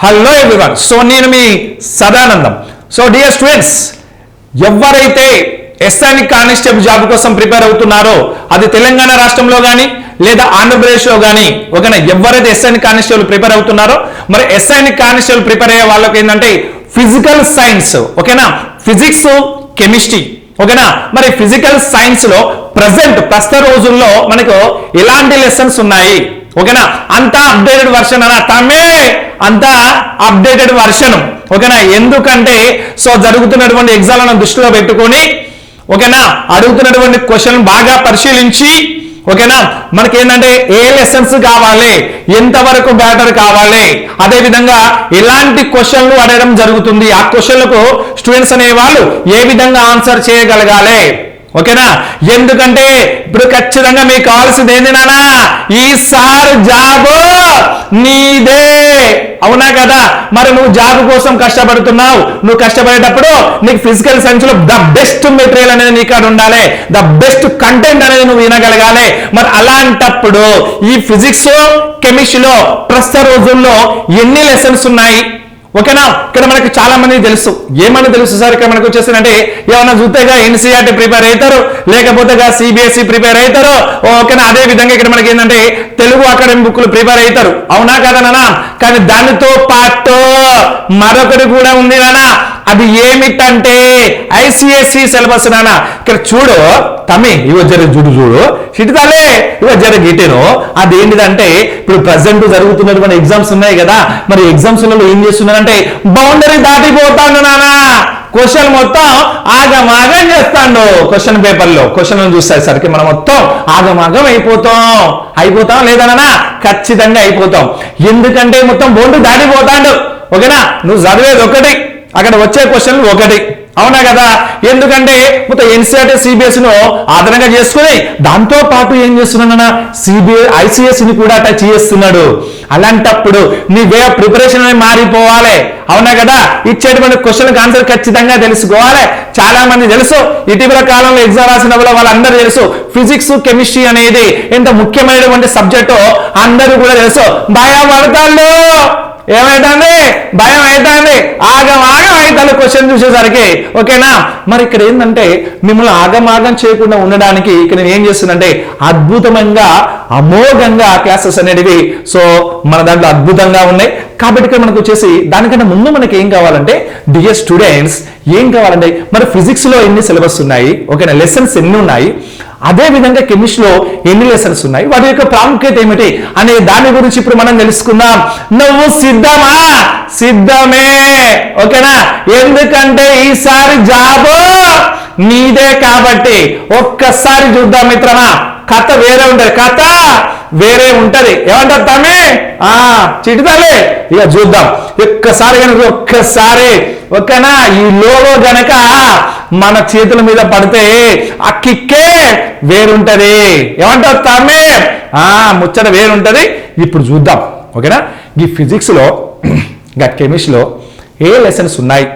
Hello everyone. So నేను మీ Sadanandam. So dear students, ఎవరైతే SI constable job కోసం ప్రిపేర్ అవుతున్నారో అది తెలంగాణ రాష్ట్రంలో కానీ లేదా ఆంధ్రప్రదేశ్లో కానీ ఓకేనా, ఎవరైతే ఎస్ఐ కానిస్టేబుల్ ప్రిపేర్ అవుతున్నారో మరి ఎస్ఐ కానిస్టేబుల్ ప్రిపేర్ అయ్యే వాళ్ళకి ఏంటంటే ఫిజికల్ సైన్స్ ఓకేనా, ఫిజిక్స్ కెమిస్ట్రీ ఓకేనా. మరి ఫిజికల్ సైన్స్ లో ప్రస్తుత రోజుల్లో మనకు ఎలాంటి లెసన్స్ ఉన్నాయి ఓకేనా, అంతా అప్డేటెడ్ వర్షన్ అన్న తమే అంతా అప్డేటెడ్ వర్షన్ ఓకేనా. ఎందుకంటే సో జరుగుతున్నటువంటి ఎగ్జామ్లను దృష్టిలో పెట్టుకొని ఓకేనా, అడుగుతున్నటువంటి క్వశ్చన్ బాగా పరిశీలించి ఓకేనా, మనకి ఏంటంటే ఏ లెసన్స్ కావాలి, ఎంతవరకు బ్యాటర్ కావాలి, అదే విధంగా ఎలాంటి క్వశ్చన్లు అడగడం జరుగుతుంది, ఆ క్వశ్చన్లకు స్టూడెంట్స్ అనే వాళ్ళు ఏ విధంగా ఆన్సర్ చేయగలగాలి ఓకేనా. ఎందుకంటే ఇప్పుడు ఖచ్చితంగా మీకు కావాల్సింది ఏంది నానా, ఈసారి జాబ్ నీదే అవునా కదా. మరి నువ్వు జాబ్ కోసం కష్టపడుతున్నావు, నువ్వు కష్టపడేటప్పుడు నీకు ఫిజికల్ సైన్స్ లో ద బెస్ట్ మెటీరియల్ అనేది నీ కాడ ఉండాలి, ద బెస్ట్ కంటెంట్ అనేది నువ్వు వినగలగాలి. మరి అలాంటప్పుడు ఈ ఫిజిక్స్ కెమిస్ట్రీలో ప్రస్తుత రోజుల్లో ఎన్ని లెసన్స్ ఉన్నాయి ఓకేనా. ఇక్కడ మనకి చాలా మంది తెలుసు, ఏమని తెలుసు సార్ ఇక్కడ మనకు వచ్చేసిందంటే ఏమన్నా చూస్తేగా ఎన్సీఆర్టీ ప్రిపేర్ అవుతారు, లేకపోతే సిబిఎస్ఈ ప్రిపేర్ అవుతారు ఓకేనా. అదే విధంగా ఇక్కడ మనకి ఏంటంటే తెలుగు అకాడమీ బుక్లు ప్రిపేర్ అవుతారు అవునా కదా నానా. కానీ దానితో పాటు మరొకటి కూడా ఉంది నానా, అది ఏమిటంటే ఐసిఎస్సి సిలబస్ నానా. ఇక్కడ చూడు తమ్మి, ఇవో జర చూడు చిటితాలే, ఇవో జర గిటేను. అదేంటిదంటే ఇప్పుడు ప్రజెంట్ జరుగుతున్నటువంటి ఎగ్జామ్స్ ఉన్నాయి కదా, మరి ఎగ్జామ్స్ లలో ఏం చేస్తున్నారంటే బౌండరీ దాటిపోతాడు నానా, క్వశ్చన్ మొత్తం ఆగమాగం చేస్తాడు. క్వశ్చన్ పేపర్ లో క్వశ్చన్ చూసేసరికి మనం మొత్తం ఆగమాగం అయిపోతాం లేదన్నా, ఖచ్చితంగా అయిపోతాం. ఎందుకంటే మొత్తం బౌండరీ దాటిపోతాడు ఓకేనా. నువ్వు చదివేది ఒకటి, అక్కడ వచ్చే క్వశ్చన్లు ఒకటి అవునా కదా. ఎందుకంటే మొత్తం ఎన్సీఆర్టీ సిబిఎస్ఈను ఆధారంగా చేసుకుని దాంతో పాటు ఏం చేస్తున్నాడన్నా, ఐసిఎస్ఈని కూడా టచ్ చేస్తున్నాడు. అలాంటప్పుడు నీ వే ఆఫ్ ప్రిపరేషన్ అనేది మారిపోవాలి అవునా కదా. ఇచ్చేటువంటి క్వశ్చన్కి ఆన్సర్ ఖచ్చితంగా తెలుసుకోవాలి. చాలా మంది తెలుసు, ఇటీవల కాలంలో ఎగ్జామ్ రాసిన వాళ్ళందరూ తెలుసు ఫిజిక్స్ కెమిస్ట్రీ అనేది ఎంత ముఖ్యమైనటువంటి సబ్జెక్టు అందరూ కూడా తెలుసు. భయపడతాళ్ళు, ఏమైతుంది భయం అవుతుంది, ఆగం అవుతాడు క్వశ్చన్ చూసేసరికి ఓకేనా. మరి ఇక్కడ ఏంటంటే మిమ్మల్ని ఆగమాగం చేయకుండా ఉండడానికి ఇక్కడ నేను ఏం చేస్తున్నానంటే అద్భుతంగా అమోఘంగా క్లాసెస్ అనేటివి సో మన దాంట్లో అద్భుతంగా ఉన్నాయి. కాబట్టి ఇక్కడ మనకు వచ్చేసి దానికంటే ముందు మనకి ఏం కావాలంటే డియర్ స్టూడెంట్స్ ఏం కావాలంటే మరి ఫిజిక్స్ లో ఎన్ని సిలబస్ ఉన్నాయి ఓకేనా, లెసన్స్ ఎన్ని ఉన్నాయి, అదే విధంగా కెమిస్ట్రీలో ఎన్ని లెసన్స్ ఉన్నాయి, వాటి యొక్క ప్రాముఖ్యత ఏమిటి అనే దాని గురించి ఇప్పుడు మనం తెలుసుకుందాం. నువ్వు సిద్ధమా? సిద్ధమే ఓకేనా. ఎందుకంటే ఈసారి జాబ్ నీదే కాబట్టి ఒక్కసారి చూద్దాం మిత్రమా. కథ వేరే ఉంటది, కథ వేరే ఉంటది. ఏమంటారు తమ్మి? చిటితలే ఇక చూద్దాం ఒక్కసారి కనుక, ఒక్కసారి ఓకేనా. ఈ లోగో గనక మన చేతుల మీద పడితే ఆ కిక్కే వేరుంటది. ఏమంటారు తమ్మి? ముచ్చట వేరుంటది. ఇప్పుడు చూద్దాం ఓకేనా. ఈ ఫిజిక్స్ లో ఇంకా కెమిస్ట్రీలో ఏ లెసన్స్ ఉన్నాయి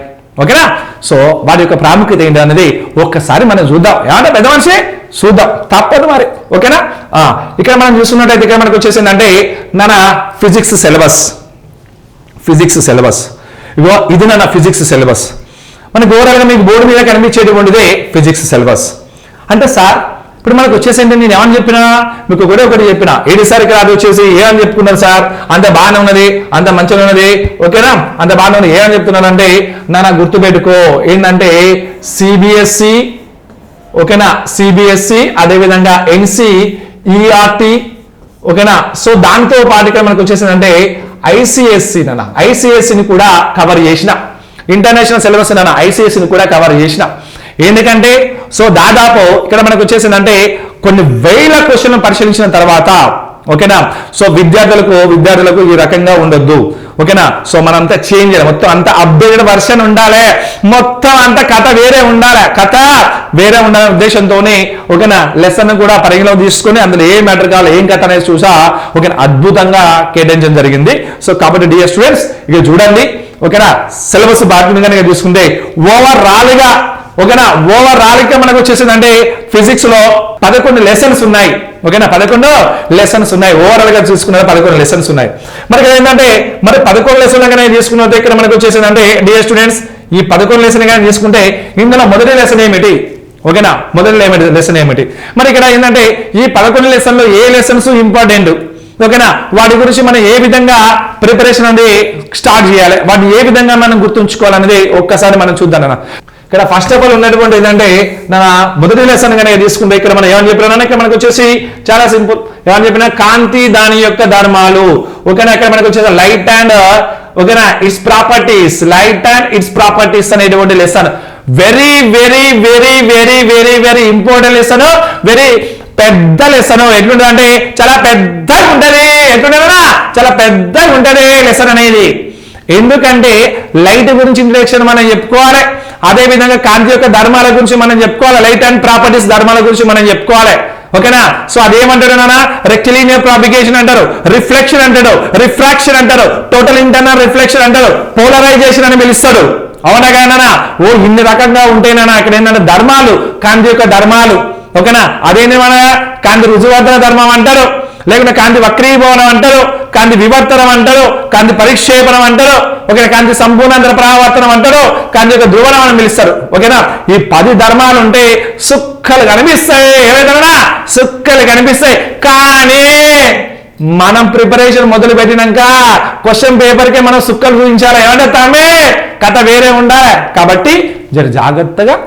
ఓకేనా. సో వాటి యొక్క ప్రాముఖ్యత ఏంటి అన్నది ఒక్కసారి మనం చూద్దాం. ఏమంటే పెద్ద మనిషి చూద్దాం, తప్పదు మరి ఓకేనా. ఇక్కడ మనం చూస్తున్నట్టయితే ఇక్కడ మనకు వచ్చేసిందంటే మన ఫిజిక్స్ సిలబస్ ఇగో ఇది నా ఫిజిక్స్ సిలబస్. మనకు ఓవరాల్గా మీకు బోర్డు మీద కనిపించేటువంటిదే ఫిజిక్స్ సిలబస్. అంటే సార్ ఇప్పుడు మనకు వచ్చేసింది నేను ఏమని చెప్పినా మీకు ఒకటి చెప్పినా ఏడిసారి ఇక్కడ అది వచ్చేసి ఏమని చెప్పుకున్నాను సార్, అంత బాగానే ఉన్నది, అంత మంచిగా ఉన్నది ఓకేనా, అంత బాగానే ఉన్నది. ఏమని చెప్తున్నానంటే నాన్న గుర్తుపెట్టుకో ఏంటంటే సిబిఎస్ఈ ఓకేనా, సిబిఎస్ఈ అదేవిధంగా ఎన్సిఈఆర్టీ ఓకేనా. సో దాంతో పాటు ఇక్కడ మనకు వచ్చేసిందంటే ఐసిఎస్సి నాన్న, ఐసిఎస్సిని కూడా కవర్ చేసిన, ఇంటర్నేషనల్ సిలబస్ నాన్న ఐసిఎస్సిని కూడా కవర్ చేసిన. ఎందుకంటే సో దాదాపు ఇక్కడ మనకు వచ్చేసిందంటే కొన్ని వేల క్వశ్చన్లు పరిశీలించిన తర్వాత ఓకేనా. సో విద్యార్థులకు ఈ రకంగా ఉండొద్దు ఓకేనా. సో మనంతా చేంజ్ చేయాలి, మొత్తం అంతా అప్డేటెడ్ వర్షన్ ఉండాలి, మొత్తం అంతా కథ వేరే ఉండాలి, ఉద్దేశంతోనే ఓకేనా లెసన్ కూడా పరిగణలోకి తీసుకొని అందులో ఏ మ్యాటర్ కావాలి ఏం కథ అనేది చూసా ఓకేనా అద్భుతంగా కేటాయించడం జరిగింది. సో కాబట్టి డియర్ స్టూడెంట్స్ ఇక చూడండి ఓకేనా, సిలబస్ బాధ్యతగా చూసుకుంటే ఓవరాల్ గా ఓకేనా. ఓవరాల్ గా మనకు వచ్చేసింది అంటే ఫిజిక్స్ లో 11 లెసన్స్ ఉన్నాయి. ఓకేనా, 11 లెసన్స్ ఉన్నాయి. ఓవరాల్ గా చూసుకున్నది 11 లెసన్స్ ఉన్నాయి. మరి ఏంటంటే మరి 11 లెసన్ కానీ తీసుకున్నది ఇక్కడ మనకు వచ్చేసింది అంటే డియర్ స్టూడెంట్స్, ఈ 11 లెసన్ కానీ తీసుకుంటే ఇందులో మొదటి లెసన్ ఏమిటి? ఓకేనా, మొదటి లెసన్ ఏమిటి? మరి ఇక్కడ ఏంటంటే ఈ 11 లెసన్లో ఏ లెసన్స్ ఇంపార్టెంట్, ఓకేనా, వాటి గురించి మనం ఏ విధంగా ప్రిపరేషన్ అనేది స్టార్ట్ చేయాలి, వాటిని ఏ విధంగా మనం గుర్తుంచుకోవాలనేది ఒక్కసారి మనం చూద్దాం అన్న. ఇక్కడ ఫస్ట్ ఆఫ్ ఆల్ ఉన్నటువంటి ఏంటంటే నా మొదటి లెసన్ కనుక తీసుకుంటే ఇక్కడ మనం ఏమని చెప్పినా ఇక్కడ మనకు వచ్చేసి చాలా సింపుల్. ఏమని చెప్పినా కాంతి దాని యొక్క ధర్మాలు. ఓకేనా, ఇక్కడ మనకు వచ్చేసి లైట్ అండ్ ఓకేనా it's properties, light and its properties అనేటువంటి lesson very very very very very very important lesson, very పెద్ద లెసన్. ఎట్లుంటది అంటే చాలా పెద్దగా ఉంటది. ఎట్లుంటదా చాలా పెద్దగా ఉంటది లెసన్ అనేది. ఎందుకంటే లైట్ గురించి ఇంట్రడక్షన్ మనం చెప్పుకోవాలి, అదే విధంగా కాంతి యొక్క ధర్మాల గురించి మనం చెప్పుకోవాలి, లైట్ అండ్ ప్రాపర్టీస్ ధర్మాల గురించి మనం చెప్పుకోవాలి. ఓకేనా, సో అదేమంటారు నాన్న, రెక్టిలినియర్ ప్రాపిగేషన్ అంటారు, రిఫ్లెక్షన్ అంటాడు, రిఫ్రాక్షన్ అంటారు, టోటల్ ఇంటర్నల్ రిఫ్లెక్షన్ అంటారు, పోలరైజేషన్ అని పిలుస్తాడు. అవునా కాదన్నా? ఓ ఇన్ని రకంగా ఉంటేనా ఇక్కడ ఏంటంటే ధర్మాలు, కాంతి యొక్క ధర్మాలు. ఓకేనా, అదేంటేమన్నా కాంతి రుజువర్ధన ధర్మం అంటారు, లేకుంటే కాంతి వక్రీభవనం అంటారు, కాంతి వివర్తనం అంటారు, కాంతి పరిక్షేపణం అంటారు, ఓకేనా, కాంతి సంపూర్ణాంతర పరావర్తనం అంటారు, కాంతి యొక్క ధ్రువణం అని పిలుస్తారు. ఓకేనా, ఈ 10 ధర్మాలు ఉంటే సుక్కలు కనిపిస్తాయి. ఏవైనా సుక్కలు కనిపిస్తాయి. కానీ మనం ప్రిపరేషన్ మొదలు పెట్టినాక క్వశ్చన్ పేపర్ కి మనం సుక్కలు చూపించాలి. ఏమంటే తమే కథ వేరే ఉండాలి. కాబట్టి జర జాగ్రత్తగా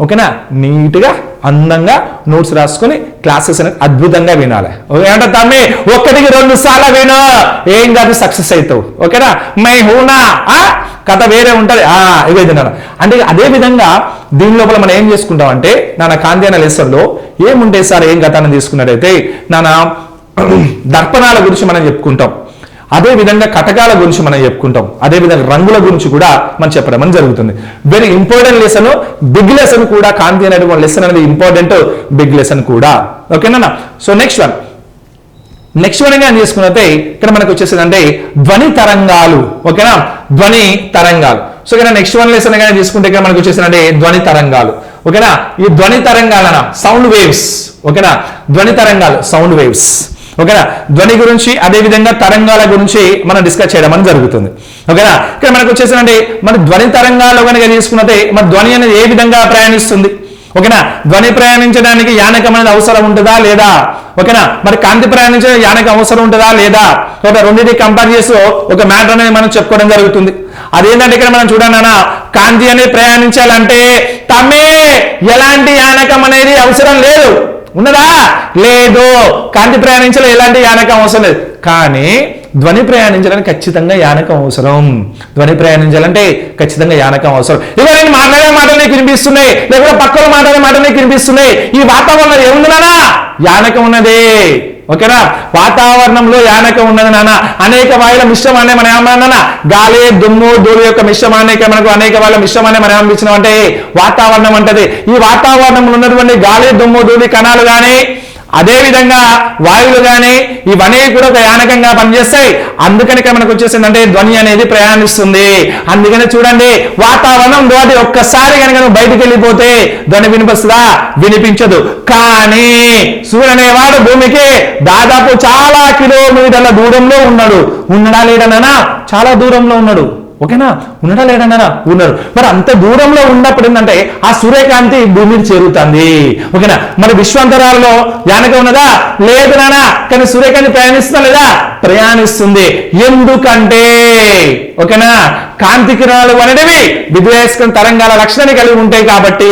ఓకేనా నీట్ గా అందంగా నోట్స్ రాసుకొని క్లాసెస్ అనేది అద్భుతంగా వినాలి. ఏమంటే తమ్మి 1-2 సార్లు విను, ఏం కాదు సక్సెస్ అవుతావు. ఓకేనా, మై హూనా కథ వేరే ఉంటది. ఇవేది అంటే అదే విధంగా దీని లోపల మనం ఏం చేసుకుంటాం అంటే నాన్న కాంతి అనే లెసన్లో ఏముంటే సార్ ఏం కథ అని తీసుకున్నట్టయితే నాన్న దర్పణాల గురించి మనం చెప్పుకుంటాం, అదే విధంగా కటకాల గురించి మనం చెప్పుకుంటాం, అదే విధంగా రంగుల గురించి కూడా మనం చెప్పడం అని జరుగుతుంది. Very important lesson, big lesson కూడా. కాంతి అనేటువంటి లెసన్ అనేది ఇంపార్టెంట్, బిగ్ లెసన్ కూడా. ఓకేనా, సో నెక్స్ట్ వన్ గా తీసుకున్నట్టే ఇక్కడ మనకు వచ్చేసిందంటే ధ్వని తరంగాలు. ఓకేనా, ధ్వని తరంగాలు. సో ఇక్కడ నెక్స్ట్ వన్ లెసన్ గా తీసుకుంటే ఇక్కడ మనకు వచ్చేసిందంటే ధ్వని తరంగాలు. ఓకేనా, ఈ ధ్వని తరంగాలన సౌండ్ వేవ్స్. ఓకేనా, ధ్వని తరంగాలు సౌండ్ వేవ్స్. ఓకేనా, ధ్వని గురించి అదే విధంగా తరంగాల గురించి మనం డిస్కస్ చేయడం అని జరుగుతుంది. ఓకేనా, ఇక్కడ మనకు వచ్చేసిందంటే మన ధ్వని తరంగాలు కనుక తీసుకున్నట్టే మన ధ్వని అనేది ఏ విధంగా ప్రయాణిస్తుంది. ఓకేనా, ధ్వని ప్రయాణించడానికి యానకం అనేది అవసరం ఉంటుందా లేదా? ఓకేనా, మరి కాంతి ప్రయాణించడానికి యానకం అవసరం ఉంటుందా లేదా? ఒక రెండింటిని కంపేర్ చేస్తూ ఒక మ్యాటర్ అనేది మనం చెప్పుకోవడం జరుగుతుంది. అదేంటంటే ఇక్కడ మనం చూడండి అన్న, కాంతి అనేది ప్రయాణించాలంటే తమ్మే ఎలాంటి యానకం అనేది అవసరం లేదు. ఉన్నదా? లేదు. కాంతి ప్రయాణించాలి ఎలాంటి యానకం అవసరం లేదు. కానీ ధ్వని ప్రయాణించడానికి ఖచ్చితంగా యానకం అవసరం. ధ్వని ప్రయాణించాలంటే ఖచ్చితంగా యానకం అవసరం. ఇక నేను మాట్లాడే మాటలు నీకు వినిపిస్తున్నాయి, లేకపోతే పక్కన మాట్లాడే మాటలు నీకు వినిపిస్తున్నాయి. ఈ వాతావరణం ఏముంది? యానకం ఉన్నదే. ఓకేనా, వాతావరణంలో యానకం ఉన్నది నాన్న. అనేక వాయుల మిశ్రమాన్ని మనం ఏమన్నా గాలి, దుమ్ము, ధూళి యొక్క మిశ్రమాన్ని మనకు అనేక వాయుల మిశ్రమాన్ని మనం ఏమనిపించినాం అంటే వాతావరణం అంటది. ఈ వాతావరణంలో ఉన్నటువంటి గాలి, దుమ్ము, ధూళి కణాలు కానీ అదే విధంగా వాయువులు కానీ ఇవన్నీ కూడా ఒక యానకంగా పనిచేస్తాయి. అందుకని మనకు వచ్చేసిందంటే ధ్వని అనేది ప్రయాణిస్తుంది. అందుకని చూడండి వాతావరణం దాటి ఒక్కసారి కనుక నువ్వు బయటికి వెళ్ళిపోతే ధ్వని వినిపిస్తుందా? వినిపించదు. కానీ సూర్యుడు అనేవాడు భూమికి దాదాపు చాలా కిలోమీటర్ల దూరంలో ఉన్నాడు. ఉన్నడా లేడనా? చాలా దూరంలో ఉన్నాడు. ఓకేనా, ఉన్నడా లేడన్నా? ఉన్నాడు. మరి అంత దూరంలో ఉన్నప్పుడు ఏంటంటే ఆ సూర్యకాంతి భూమిని చేరుతుంది. ఓకేనా, మరి విశ్వాంతరాలలో యానకం ఉన్నదా? లేదు నానా. కానీ సూర్యకాంతి ప్రయాణిస్తుందా లేదా? ప్రయాణిస్తుంది. ఎందుకంటే ఓకేనా కాంతి కిరణాలు అనేవి విద్యుదయస్కరణ తరంగాల లక్షణాన్ని కలిగి ఉంటాయి కాబట్టి.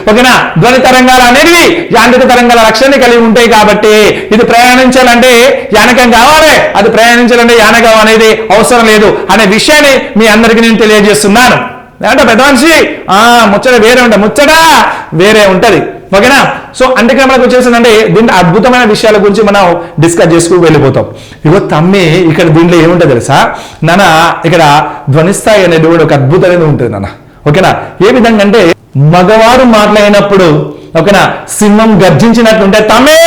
ఓకేనా, ధ్వని తరంగాలు అనేవి యాంత్రిక తరంగాల లక్షణాన్ని కలిగి ఉంటాయి కాబట్టి ఇది ప్రయాణించాలంటే యానకం కావాలి, అది ప్రయాణించాలంటే యానకం అనేది అవసరం లేదు అనే విషయాన్ని మీ అందరికీ నేను తెలియజేస్తున్నాను. అంటే పెద్ద మనిషి ముచ్చట వేరే ఉంటుంది, ముచ్చట వేరే ఉంటది. ఓకేనా, సో అందుకే మనకు వచ్చేసిందంటే దీంట్లో అద్భుతమైన విషయాల గురించి మనం డిస్కస్ చేసుకుని వెళ్ళిపోతాం. ఇగో తమ్మి ఇక్కడ దీంట్లో ఏముంటుంది తెలుసా నాన్న? ఇక్కడ ధ్వనిస్థాయి అనేది కూడా ఒక అద్భుతమైన ఉంటుంది నాన్న. ఓకేనా, ఏ విధంగా అంటే మగవారు మాట్లాడినప్పుడు ఓకేనా సింహం గర్జించినట్టుంటే తమ్మే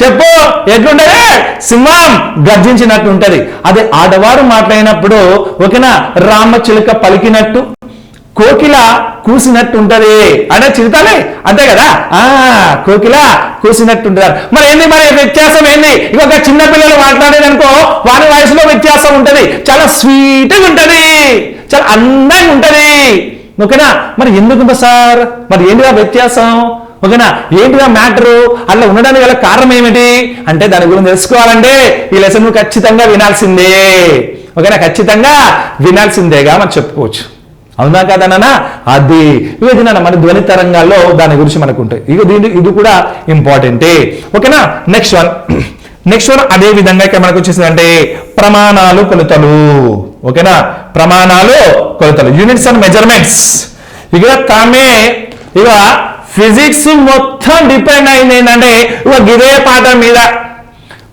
చెప్పు ఎట్లుంటది? సింహం గర్జించినట్టు ఉంటది. అదే ఆడవారు మాట్లాడినప్పుడు ఓకేనా రామచిలుక పలికినట్టు, కోకిల కూసినట్టు ఉంటది అంటే చిరుతాలే అంతే కదా కోకిల కూసినట్టు ఉంటారు. మరి ఏంది మరి వ్యత్యాసం ఏంది? ఇంకొక చిన్న పిల్లలు మాట్లాడేది అనుకో వారి వయసులో వ్యత్యాసం ఉంటది, చాలా స్వీట్గా ఉంటది, చాలా అందంగా ఉంటది. ఓకేనా? మరి ఎందుకు సార్ మరి ఏంటిదా వ్యత్యాసం? ఓకేనా? ఏంటిదా మ్యాటరు? అలా ఉండడానికి గల కారణం ఏమిటి అంటే దాని గురించి తెలుసుకోవాలంటే ఈ లెసన్ నువ్వు ఖచ్చితంగా వినాల్సిందే. ఓకేనా? ఖచ్చితంగా వినాల్సిందేగా మనం చెప్పుకోవచ్చు. అవునా కాదన్నా? అది ఇది మన ధ్వని తరంగాల్లో దాని గురించి మనకు ఉంటాయి. ఇది కూడా ఇంపార్టెంటే. ఓకేనా? నెక్స్ట్ వన్ అదే విధంగా ఇక్కడ మనకు వచ్చేసిందంటే ప్రమాణాలు కొలతలు. ఓకేనా? ప్రమాణాలు కొలతలు, యూనిట్స్ అండ్ మెజర్మెంట్స్. ఇక ఇక ఫిజిక్స్ మొత్తం డిపెండ్ అయింది ఏంటంటే ఇదే పాఠం మీద,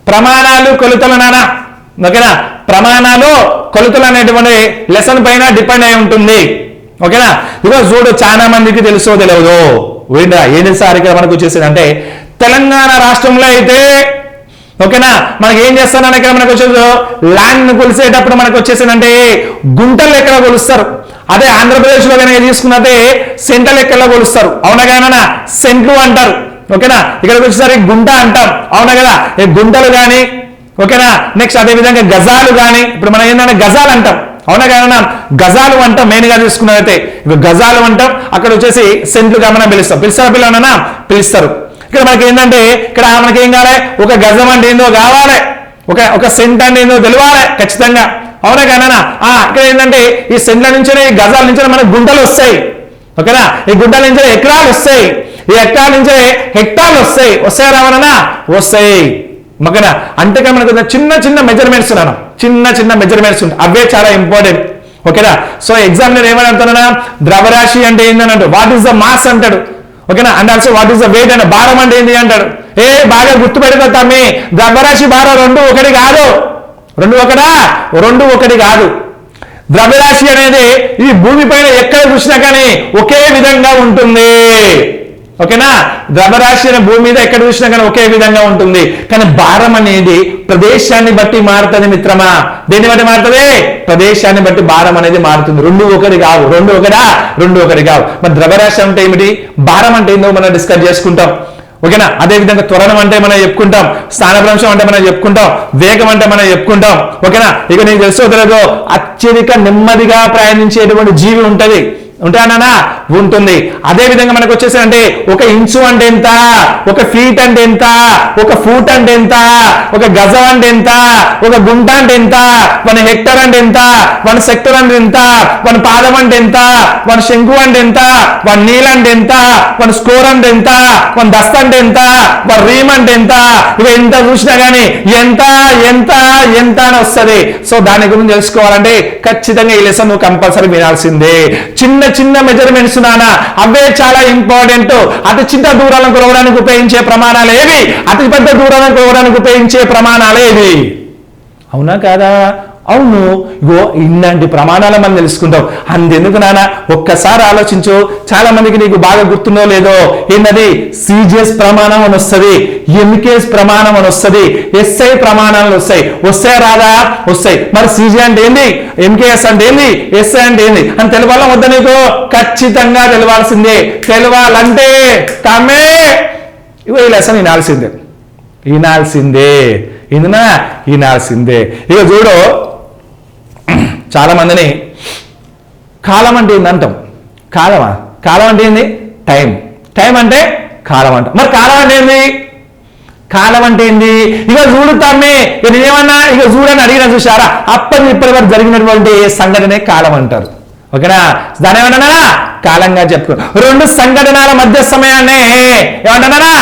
ప్రమాణాలు కొలతలు నానా. ఓకేనా? ప్రమాణాలు కొలతలు అనేటువంటి లెసన్ పైన డిపెండ్ అయి ఉంటుంది. ఓకేనా? ఇదిగో చూడు, చాలా మందికి తెలుసో తెలియదు ఏంటి సార్ ఇక్కడ మనకు వచ్చేసింది అంటే తెలంగాణ రాష్ట్రంలో అయితే ఓకేనా మనకి ఏం చేస్తారని ఇక్కడ మనకు వచ్చేది ల్యాండ్ కొలిసేటప్పుడు మనకు వచ్చేసిందంటే గుంటలు లెక్కలో కొలుస్తారు. అదే ఆంధ్రప్రదేశ్ లో కనుక తీసుకున్నదే సెంట్ల లెక్కలో కొలుస్తారు. అవునా కానా? సెంట్లు అంటారు. ఓకేనా? ఇక్కడికి వచ్చేసరికి గుంట అంటాం. అవునా కదా? ఈ గుంటలు కానీ ఓకేనా. నెక్స్ట్ అదే విధంగా గజాలు కానీ, ఇప్పుడు మనం ఏంటంటే గజాలు అంటాం. అవునా కాదన్నా? గజాలు అంటాం మెయిన్ గా తీసుకున్నదైతే. ఇప్పుడు గజాలు అంటాం, అక్కడ వచ్చేసి సెంట్లుగా మనం పిలుస్తారా పిల్లలన్నా? పిలుస్తారు. ఇక్కడ మనకి ఏంటంటే ఇక్కడ మనకి ఏం కావాలి, ఒక గజం అంటే ఏందో కావాలి, ఒక సెంట్ అంటే ఏందో తెలియాలి ఖచ్చితంగా. అవునా కాదన్నా? ఇక్కడ ఏంటంటే ఈ సెంట్ల నుంచి ఈ గజాల నుంచి మనకు గుంటలు వస్తాయి. ఓకేనా? ఈ గుంటల నుంచి ఎకరాలు వస్తాయి, ఈ ఎకరాల నుంచి హెక్టార్లు వస్తాయి రావనా? వస్తాయి. ఓకేనా? అంటే మనకు చిన్న చిన్న మెజర్మెంట్స్ ఉన్నాను, చిన్న మెజర్మెంట్స్ ఉంటాయి, అవే చాలా ఇంపార్టెంట్. ఓకేనా? సో ఎగ్జామ్ నేను ఏమని అంటున్నా, ద్రవ్యరాశి అంటే ఏంటని అంటాడు, వాట్ ఈస్ ద మాస్ అంటాడు. ఓకేనా? And also what is the weight అంటే భారం అంటే ఏంటి అంటాడు. బాగా గుర్తుపెట్టుకో తమ్మి, ద్రవ్యరాశి భారం రెండు ఒకటి కాదు. ద్రవ్యరాశి అనేది ఈ భూమి పైన ఎక్కడ చూసినా కానీ ఒకే విధంగా ఉంటుంది. ఓకేనా? ద్రవ్యరాశి అనే భూమి మీద ఎక్కడ చూసినా కానీ ఒకే విధంగా ఉంటుంది. కానీ భారం అనేది ప్రదేశాన్ని బట్టి మారుతుంది మిత్రమా. దేన్ని బట్టి మారుతుంది? ప్రదేశాన్ని బట్టి భారం అనేది మారుతుంది. రెండు ఒకటి కావు. మరి ద్రవ్యరాశి అంటే ఏమిటి, భారం అంటే ఏందో మనం డిస్కస్ చేసుకుంటాం. ఓకేనా? అదే విధంగా త్వరణం అంటే మనం చెప్పుకుంటాం, స్థానభ్రంశం అంటే మనం చెప్పుకుంటాం, వేగం అంటే మనం చెప్పుకుంటాం. ఓకేనా? ఇక నీకు తెలుసో తెలియదు, అత్యధిక నెమ్మదిగా ప్రయాణించేటువంటి జీవి ఉంటుంది. అదే విధంగా మనకు వచ్చేసి అంటే ఒక ఇంచు అంటే ఎంత, ఒక ఫీట్ అంటే ఎంత, ఒక ఫూట్ అంటే ఎంత, ఒక గజం అంటే ఎంత, ఒక గుంట అంటే ఎంత, 1 హెక్టర్ అంటే ఎంత, 1 సెక్టర్ అంటే ఎంత, 1 పాదం అంటే ఎంత, 1 శంకు అంటే ఎంత, 1 నీల్ అంటే ఎంత, 1 స్కోర్ అంటే ఎంత, 1 దస్త అంటే ఎంత, 1 రీమ్ అంటే ఎంత. ఇక ఎంత చూసినా కానీ ఎంత అని వస్తుంది. సో దాని గురించి తెలుసుకోవాలంటే ఖచ్చితంగా ఈ లెసన్ నువ్వు కంపల్సరీ వినాల్సిందే. చిన్న మెజర్మెంట్స్ నానా, అవే చాలా ఇంపార్టెంట్. అతి చిన్న దూరాలను కొలవడానికి ఉపయోగించే ప్రమాణాలు ఏవి, అతి పెద్ద దూరాలను కొలవడానికి ఉపయోగించే ప్రమాణాలు ఏవి? అవునా కాదా? అవును. ఇగో ఇలాంటి ప్రమాణాలు మనం తెలుసుకుంటాం. అందుకు నాన్న ఒక్కసారి ఆలోచించు, చాలా మందికి నీకు బాగా గుర్తుందో లేదో, ఏంటది సిజిఎస్ ప్రమాణం అని వస్తుంది, ఎంకేఎస్ ప్రమాణం అని వస్తుంది, ఎస్ఐ ప్రమాణాలు వస్తాయి రాదా? వస్తాయి. మరి సిజి అంటే ఏంది, ఎంకేఎస్ అంటే ఏంది, ఎస్ఐ అంటే ఏంది అని తెలవాలా వద్ద? నీకు ఖచ్చితంగా తెలవాల్సిందే. తెలవాలంటే తమే ఇగో ఈ లెసన్ వినాల్సిందే. ఇక చూడు, చాలా మందిని కాలం అంటే ఏంది అంటాం. కాలం అంటే ఏంది? టైం అంటే కాలం అంట. మరి కాలం అంటే ఏంది? ఇక చూడుతామే నేనేమన్నా ఇక చూడని అడిగినా చూసారా, ఇప్పటి వరకు జరిగినటువంటి సంఘటనే కాలం అంటారు. ఓకేనా? దాని ఏమంటున్నా కాలంగా చెప్పుకో. 2 సంఘటనల మధ్య సమయాన్నే ఏమంటున్నారా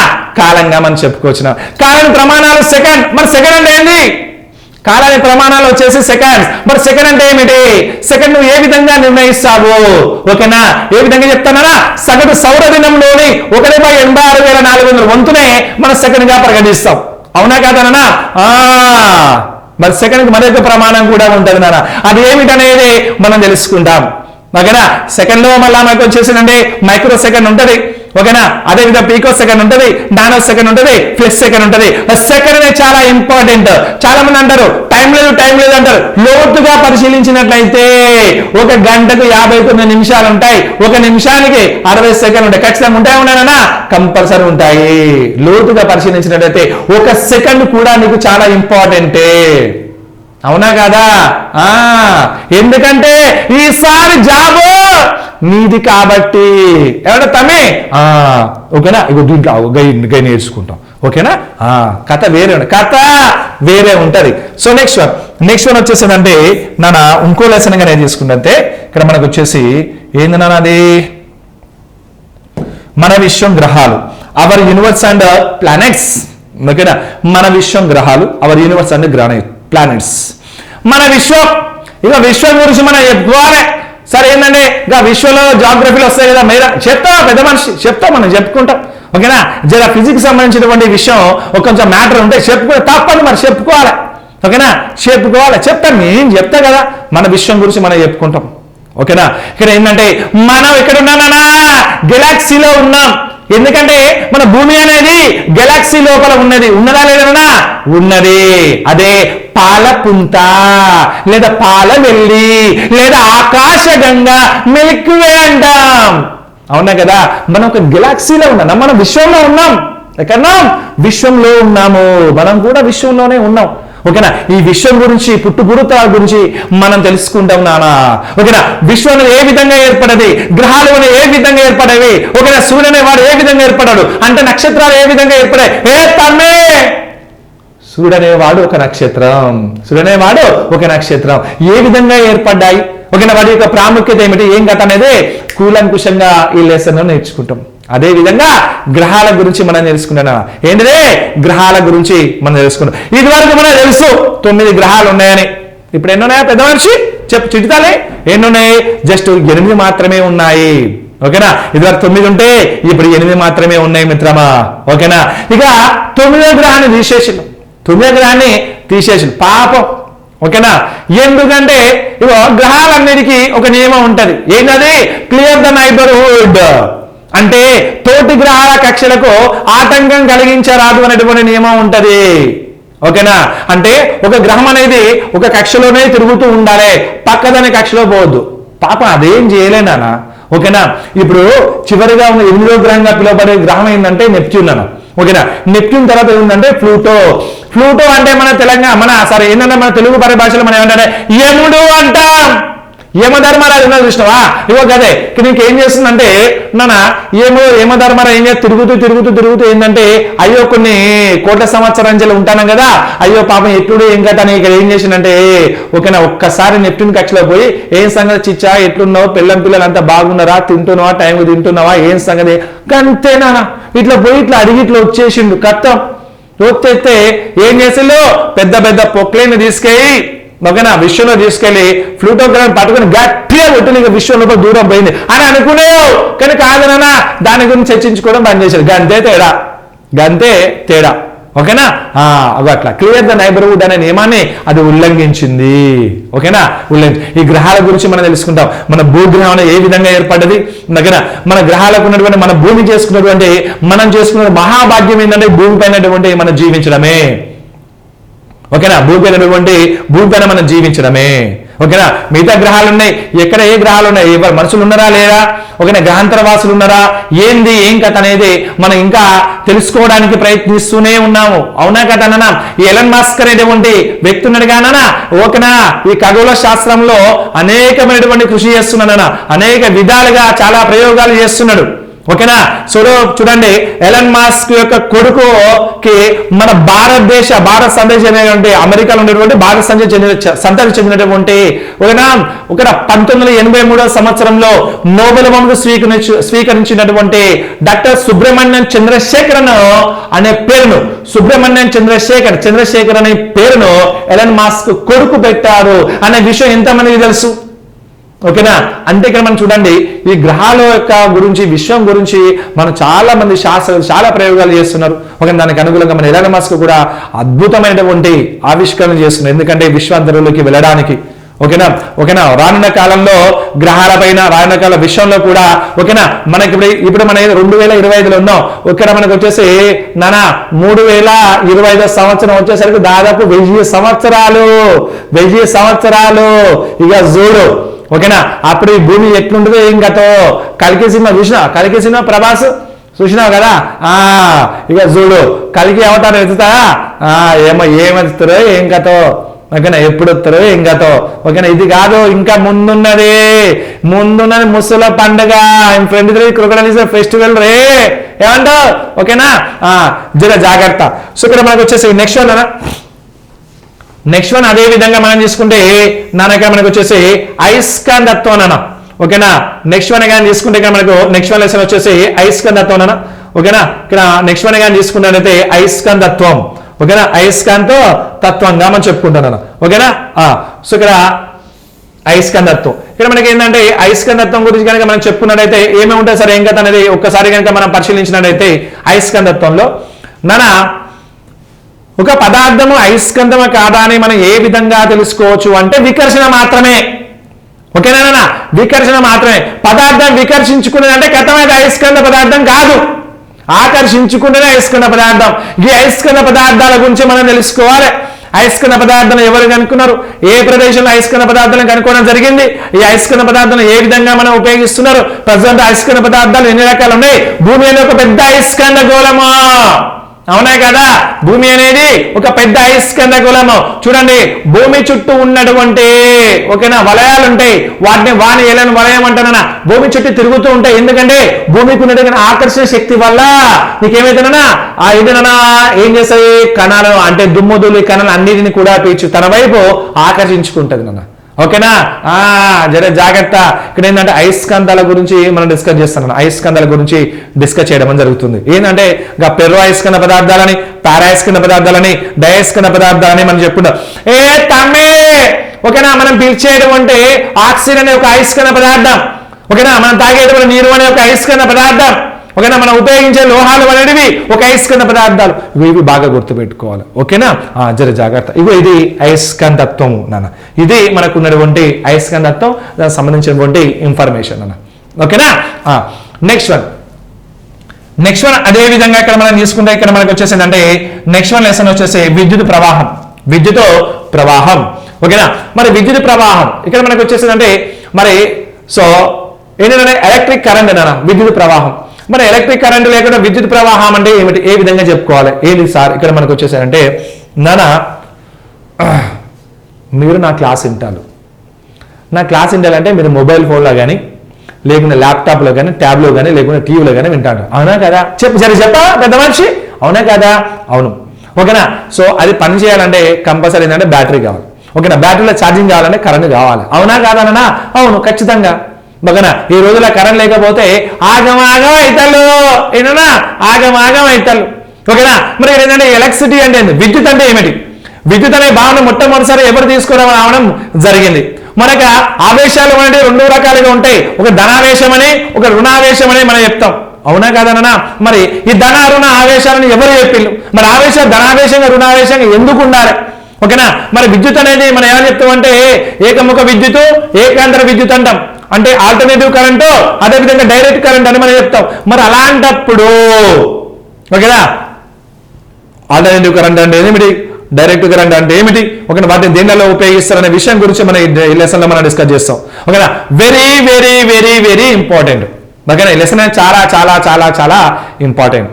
కాలంగా మనం చెప్పుకోవచ్చు. కాలం ప్రమాణాలు సెకండ్. మరి సెకండ్ అంటే ఏంది? కాలానికి ప్రమాణాలు వచ్చేసి సెకండ్స్. మరి సెకండ్ అంటే ఏమిటి? సెకండ్ నువ్వు ఏ విధంగా నిర్ణయిస్తావు? ఓకేనా? ఏ విధంగా చెప్తానా, సగటు సౌర దినంలోని 1/86,400 వంతునే మనం సెకండ్ గా ప్రకటిస్తాం. అవునా కాదనా? మరి సెకండ్ మరొక ప్రమాణం కూడా ఉంటుంది నాన్న, అది ఏమిటనేది మనం తెలుసుకుంటాం. ఓకేనా? సెకండ్ లో మళ్ళా మనకు వచ్చేసిందంటే మైక్రో సెకండ్ ఉంటుంది. ఓకేనా. అదే విధంగా పీకో సెకండ్ ఉంటుంది, నానో సెకండ్ ఉంటుంది, ఫ్లెక్స్ సెకండ్ ఉంటుంది. సెకండ్ అనేది చాలా ఇంపార్టెంట్. చాలా మంది అంటారు టైం లేదు అంటారు. లోతుగా పరిశీలించినట్లయితే 1 గంటకు 59 నిమిషాలు ఉంటాయి, 1 నిమిషానికి 60 సెకండ్లు ఉంటాయి. ఖచ్చితంగా ఉంటాయి, ఉన్నాయన్నా కంపల్సరీ ఉంటాయి. లోతుగా పరిశీలించినట్లయితే 1 సెకండ్ కూడా నీకు చాలా ఇంపార్టెంటే, అవునా కదా. ఎందుకంటే ఈసారి జాబు నీది కాబట్టి. ఏమంటే తమ్మి ఓకేనా, ఇగో దీంట్లో గై నేర్చుకుంటాం. ఓకేనా, కథ వేరే ఉంటది. సో నెక్స్ట్ వన్ వచ్చేసిందంటే నాన్న ఇంకో లెసన్ గా నేను తీసుకుంటే ఇక్కడ మనకు వచ్చేసి ఏంది నాన్న, అది మన విశ్వం గ్రహాలు, అవర్ యూనివర్స్ అండ్ ప్లానెట్స్. ఓకేనా, మన విశ్వం గ్రహాలు, అవర్ యూనివర్స్ అండ్ ప్లానెట్స్. మన విశ్వం, ఇక విశ్వం గురించి మనం చెప్పుకోవాలి. సరే ఏంటంటే ఇక విశ్వంలో జాగ్రఫీలు వస్తాయి కదా, మీరు చెప్తావా పెద్ద మనిషి, మనం చెప్పుకుంటాం. ఓకేనా, జర ఫిజిక్స్ సంబంధించినటువంటి విషయం ఒక కొంచెం మ్యాటర్ ఉంటే తప్పని మరి చెప్పుకోవాలి. ఓకేనా, చెప్తాను, నేను చెప్తా కదా, మన విశ్వం గురించి మనం చెప్పుకుంటాం. ఓకేనా, ఇక్కడ ఏంటంటే మనం ఎక్కడ ఉన్నామన్నా గెలాక్సీలో ఉన్నాం. ఎందుకంటే మన భూమి అనేది గెలాక్సీ లోపల ఉన్నదా లేదా? ఉన్నది. అదే పాలపుంత లేదా పాల వెల్లి లేదా ఆకాశగంగా, మిల్క్ వే అంటాం. అవునా కదా, మనం ఒక గెలాక్సీలో ఉన్నాం, మనం విశ్వంలో ఉన్నాం. ఎక్కడున్నాం? విశ్వంలో ఉన్నాము, మనం కూడా విశ్వంలోనే ఉన్నాం. ఓకేనా, ఈ విశ్వం గురించి పుట్టుగురుతాల గురించి మనం తెలుసుకుంటాం నానా. ఓకేనా, విశ్వం ఏ విధంగా ఏర్పడది, గ్రహాలు ఏ విధంగా ఏర్పడేవి, ఓకేనా, సూర్యుడు అనేవాడు ఏ విధంగా ఏర్పడాడు, అంటే నక్షత్రాలు ఏ విధంగా ఏర్పడాయి. సూర్యుడు అనేవాడు ఒక నక్షత్రం, ఏ విధంగా ఏర్పడ్డాయి, ఓకేనా, వాటి యొక్క ప్రాముఖ్యత ఏమిటి, ఏం కథ అనేది కూలంకుషంగా ఈ లెసన్ లో నేర్చుకుంటాం. అదే విధంగా గ్రహాల గురించి మనం తెలుసుకున్నాం. ఏంటిదే గ్రహాల గురించి మనం తెలుసుకున్నాం. ఇది వరకు మనకు తెలుసు 9 గ్రహాలు ఉన్నాయని. ఇప్పుడు ఎన్ని ఉన్నాయా పెద్ద మనిషి చిటితాలే, ఎన్ని ఉన్నాయి? జస్ట్ 8 మాత్రమే ఉన్నాయి. ఓకేనా, ఇది వరకు 9 ఉంటే ఇప్పుడు 8 మాత్రమే ఉన్నాయి మిత్రమా. ఓకేనా, ఇక 9వ గ్రహాన్ని తీసేసి పాపం. ఓకేనా, ఎందుకంటే ఇగో గ్రహాలన్నిటికీ ఒక నియమం ఉంటది. ఏంటది? క్లియర్ ద నైబర్హుడ్, అంటే తోటి గ్రహాల కక్షలకు ఆటంకం కలిగించరాదు అనేటువంటి నియమం ఉంటది. ఓకేనా, అంటే ఒక గ్రహం అనేది ఒక కక్షలోనే తిరుగుతూ ఉండాలి, పక్కదనే కక్షలో పోవద్దు. పాపం అదేం చేయలేనా. ఓకేనా, ఇప్పుడు చివరిగా ఉన్న 8వ గ్రహంగా పిలువబడే గ్రహం ఏంటంటే నెప్ట్యూన్ అన్న. ఓకేనా, నెప్ట్యూన్ తర్వాత ఏంటంటే ప్లూటో అంటే ఏంటంటే మన తెలుగు పరిభాషలో మనం ఏమంటే యముడు అంటాం. యమధర్మరాజు ఉన్నది చూసినావా, ఇవో కదే. నీకు ఏం చేస్తుందంటే యమధర్మరాజు ఏం చేస్తే తిరుగుతూ ఏంటంటే అయ్యో కొన్ని కోట్ల సంవత్సరాంజలు ఉంటాను కదా, అయ్యో పాపం ఎట్లుడు ఏం కదా ఇక్కడ ఏం చేసిందంటే ఓకేనా, ఒక్కసారి నెప్ట్యూన్ కక్షలో పోయి ఏం సంగతి చిచ్చా, ఎట్లున్నావు, పిల్లలు అంతా బాగున్నారా, తింటున్నావా, టైం తింటున్నావా, ఏం సంగతి అంతేనా, ఇట్లా పోయి ఇట్లా అడిగి ఇట్లా వచ్చేసిండు. కత్తం వచ్చేస్తే ఏం చేసిండు, పెద్ద పొక్లైన్ తీసుకెళ్ళి ఓకేనా విశ్వంలో తీసుకెళ్లి ప్లూటో గ్రహం పట్టుకుని గట్టిగా కొట్టిన విశ్వం లోపల దూరం పోయింది అని అనుకునేవు. కానీ కాదనా, దాని గురించి చర్చించుకోవడం బంద్ చేశారు. గంతే తేడా. ఓకేనా, అట్లా క్లియర్ ద నైబర్హుడ్ అనే నియమాన్ని అది ఉల్లంఘించింది. ఓకేనా, ఈ గ్రహాల గురించి మనం తెలుసుకుంటాం. మన భూగ్రహం ఏ విధంగా ఏర్పడ్డది, ఓకేనా, మన గ్రహాలకు ఉన్నటువంటి మన భూమి చేసుకున్నటువంటి మనం చేసుకున్న మహాభాగ్యం ఏంటంటే భూమి పైనటువంటి మనం జీవించడమే. ఓకేనా, భూమి పైన మనం జీవించడమే. ఓకేనా, మిగతా గ్రహాలు ఉన్నాయి, ఎక్కడ ఏ గ్రహాలు ఉన్నాయి, ఎవరు మనుషులు ఉన్నారా లేరా, ఓకేనా, గ్రహాంతర వాసులు ఉన్నారా, ఏం కథ అనేది మనం ఇంకా తెలుసుకోవడానికి ప్రయత్నిస్తూనే ఉన్నాము. అవునా కథ అన్నా. ఈ ఎలన్ మస్క్ అనేటువంటి వ్యక్తి ఉన్నాడు కానా, ఓకేనా, ఈ ఖగోళ శాస్త్రంలో అనేకమైనటువంటి కృషి చేస్తున్నాడనా, అనేక విధాలుగా చాలా ప్రయోగాలు చేస్తున్నాడు. ఓకేనా, చూడండి ఎలన్ మాస్క్ యొక్క కొడుకుకి మన భారత సందేశం అమెరికాలో ఉన్నటువంటి భారత సంతతికి చెందినటువంటి ఓకేనా 1983 సంవత్సరంలో నోబెల్ బహుమతి స్వీకరించినటువంటి డాక్టర్ సుబ్రహ్మణ్యం చంద్రశేఖరన్ అనే పేరును చంద్రశేఖర్ అనే పేరును ఎలన్ మాస్క్ కొడుకు పెట్టారు అనే విషయం ఎంతమందికి తెలుసు. ఓకేనా, అంటే ఇక్కడ మనం చూడండి ఈ గ్రహాల యొక్క గురించి విశ్వం గురించి మనం చాలా మంది శాస్త్రవేత్తలు చాలా ప్రయోగాలు చేస్తున్నారు. ఓకే, దానికి అనుగుణంగా మన ఎలన్ మస్క్ కూడా అద్భుతమైనటువంటి ఆవిష్కరణ చేస్తున్నారు. ఎందుకంటే విశ్వాంతరంలోకి వెళ్ళడానికి ఓకేనా ఓకేనా రానున్న కాలంలో గ్రహాలపైన రానున్న కాల విషయంలో కూడా ఓకేనా మనకి ఇప్పుడు మన 2025లో ఉన్నాం. ఇక్కడ మనకు వచ్చేసి 3025 సంవత్సరం వచ్చేసరికి దాదాపు 1000 సంవత్సరాలు ఇక చూడు. ఓకేనా అప్పుడు ఈ భూమి ఎట్లుంటుందో ఇంకతో కలికి సినిమా ప్రభాస్ చూసినావు కదా. ఇక చూడు కలికి అవతారం ఎత్తుతారా ఏమెత్తుతారో ఏం కథో. ఓకేనా ఎప్పుడు వస్తారో ఇంకతో. ఓకేనా ఇది కాదు ఇంకా ముందున్నది ముసల పండుగ క్రొకడైల్ ఫెస్టివల్ రే ఏమంటావు. ఓకేనా జర జాగ్రత్త. సో ఇక్కడ మనకు వచ్చేసి నెక్స్ట్ వన్ అదే విధంగా మనం తీసుకుంటే ఇక్కడ మనకు వచ్చేసి అయస్కాంతత్వం అన్న. ఓకేనా నెక్స్ట్ వన్ కానీ తీసుకుంటే ఇక్కడ మనకు నెక్స్ట్ వన్ లెసన్ వచ్చేసి అయస్కాంతత్వం అన్న. ఓకేనా ఇక్కడ నెక్స్ట్ వన్ కానీ తీసుకున్నట్లయితే అయస్కాంతత్వం. ఓకేనా అయస్కాంత తత్వంగా మనం చెప్పుకుంటున్నాను. ఓకేనా సో ఇక్కడ అయస్కాంతత్వం ఇక్కడ మనకి ఏంటంటే అయస్కాంతత్వం గురించి కనుక మనం చెప్పుకున్నట్టయితే ఏమేమి ఉంటాయి సార్ ఏం కదా అనేది ఒక్కసారి కనుక మనం పరిశీలించినట్టయితే అయస్కాంతత్వంలో ఒక పదార్థము అయస్కాంతమా కాదా అని మనం ఏ విధంగా తెలుసుకోవచ్చు అంటే వికర్షణ మాత్రమే. ఓకేనా వికర్షణ మాత్రమే. పదార్థం వికర్షించుకున్నది అంటే కథమైతే అయస్కాంత పదార్థం కాదు, ఆకర్షించుకుంటేనే అయస్కాంత పదార్థం. ఈ అయస్కాంత పదార్థాల గురించి మనం తెలుసుకోవాలి. అయస్కాంత పదార్థాలు ఎవరు కనుక్కున్నారు, ఏ ప్రదేశంలో అయస్కాంత పదార్థాలను కనుక్కోవడం జరిగింది, ఈ అయస్కాంత పదార్థాలను ఏ విధంగా మనం ఉపయోగిస్తున్నారు, ప్రజెంట్ అయస్కాంత పదార్థాలు ఎన్ని రకాలు ఉన్నాయి. భూమి అనేది ఒక పెద్ద అయస్కాంత గోళము, అవునా కదా. భూమి అనేది ఒక పెద్ద అయస్కాంత గోళము. చూడండి భూమి చుట్టూ ఉన్నటువంటి ఓకేనా వలయాలు ఉంటాయి, వాటిని ఏలని వలయం అంటానన్నా. భూమి చుట్టూ తిరుగుతూ ఉంటాయి, ఎందుకంటే భూమికి ఉన్నటువంటి ఆకర్షణ శక్తి వల్ల నీకేమైతేనా ఏం చేస్తాయి కణాలను అంటే దుమ్ముదులు కణాలు అన్నిటిని కూడా పీల్చు తన వైపు ఆకర్షించుకుంటది నాన్న. ఓకేనా జర జాగ్రత్త. ఇక్కడ ఏంటంటే అయస్కాంతాల గురించి మనం డిస్కస్ చేస్తున్నాం. అయస్కాంతాల గురించి డిస్కస్ చేయడం జరుగుతుంది. ఏంటంటే పెర్రో అయస్కాంత పదార్థాలని, పారాయస్కాంత పదార్థాలని, డయస్కాంత పదార్థాలని మనం చెప్పుకుంటాం. ఓకేనా మనం పీల్చేటువంటి ఆక్సిజన్ అనే ఒక అయస్కాంత పదార్థం. ఓకేనా మనం తాగేటువంటి నీరు అనే ఒక అయస్కాంత పదార్థం. ఓకేనా మనం ఉపయోగించే లోహాలు అనేవి ఒక అయస్కాంత పదార్థాలు. ఇవి బాగా గుర్తుపెట్టుకోవాలి. ఓకేనా జర జాగ్రత్త. ఇది అయస్కాంతత్వం నాన్న. ఇది మనకు ఉన్నటువంటి అయస్కాంతత్వం దానికి సంబంధించినటువంటి ఇన్ఫర్మేషన్ అన్న. ఓకేనా నెక్స్ట్ వన్ అదే విధంగా ఇక్కడ మనం తీసుకుంటే ఇక్కడ మనకు వచ్చేసిందంటే నెక్స్ట్ వన్ లెసన్ వచ్చేసి విద్యుత్ ప్రవాహం. ఓకేనా మరి విద్యుత్ ప్రవాహం ఇక్కడ మనకు వచ్చేసిందంటే మరి సో ఏంటంటే ఎలక్ట్రిక్ కరెంట్ అన్న విద్యుత్ ప్రవాహం. మరి ఎలక్ట్రిక్ కరెంట్ లేకుండా విద్యుత్ ప్రవాహం అంటే ఏమిటి, ఏ విధంగా చెప్పుకోవాలి ఏంటి సార్. ఇక్కడ మనకు వచ్చేసారంటే మీరు నా క్లాస్ వింటారంటే మీరు మొబైల్ ఫోన్లో కానీ లేకుండా ల్యాప్టాప్లో కానీ ట్యాబ్లో కానీ లేకుండా టీవీలో కానీ వింటాడు, అవునా కదా. చెప్పా పెద్ద మనిషి, అవునా కదా. అవును. ఓకేనా సో అది పని చేయాలంటే కంపల్సరీ ఏంటంటే బ్యాటరీ కావాలి. ఓకేనా బ్యాటరీలో ఛార్జింగ్ కావాలంటే కరెంట్ కావాలి, అవునా కాదన్నా. అవును ఖచ్చితంగా. ఓకేనా ఈ రోజుల కరెంట్ లేకపోతే ఆగమాగం అవుతారు. ఓకేనా మరి ఏంటంటే ఎలక్ట్రిసిటీ అంటే విద్యుత్ అంటే ఏమిటి, విద్యుత్ అనే భావన మొట్టమొదటిసారి ఎవరు తీసుకురావడం జరిగింది. మనకు ఆవేశాలు అనేవి 2 రకాలుగా ఉంటాయి, ఒక ధనావేశం అని ఒక రుణావేశం అని మనం చెప్తాం, అవునా కాదన్నా. మరి ఈ ధన రుణ ఆవేశాలను ఎవరు చెప్పిండు, మరి ఆవేశం ధనావేశంగా రుణావేశంగా ఎందుకు ఉండాలి. ఓకేనా మరి విద్యుత్ అనేది మనం ఏమని చెప్తామంటే ఏకముఖ విద్యుత్, ఏకాంతర విద్యుత్ అంటాం. అంటే ఆల్టర్నేటివ్ కరెంటు, అదేవిధంగా డైరెక్ట్ కరెంట్ అని మనం చెప్తాం. మరి అలాంటప్పుడు ఓకేనా ఆల్టర్నేటివ్ కరెంట్ అంటే ఏమిటి, డైరెక్ట్ కరెంట్ అంటే ఏమిటి, ఓకేనా వాటిని దేనిలో ఉపయోగిస్తారనే విషయం గురించి మనం ఈ లెసన్ లో మనం డిస్కస్ చేస్తాం. ఓకేనా very very very very important. ఓకేనా ఈ లెసన్ చాలా చాలా చాలా చాలా ఇంపార్టెంట్.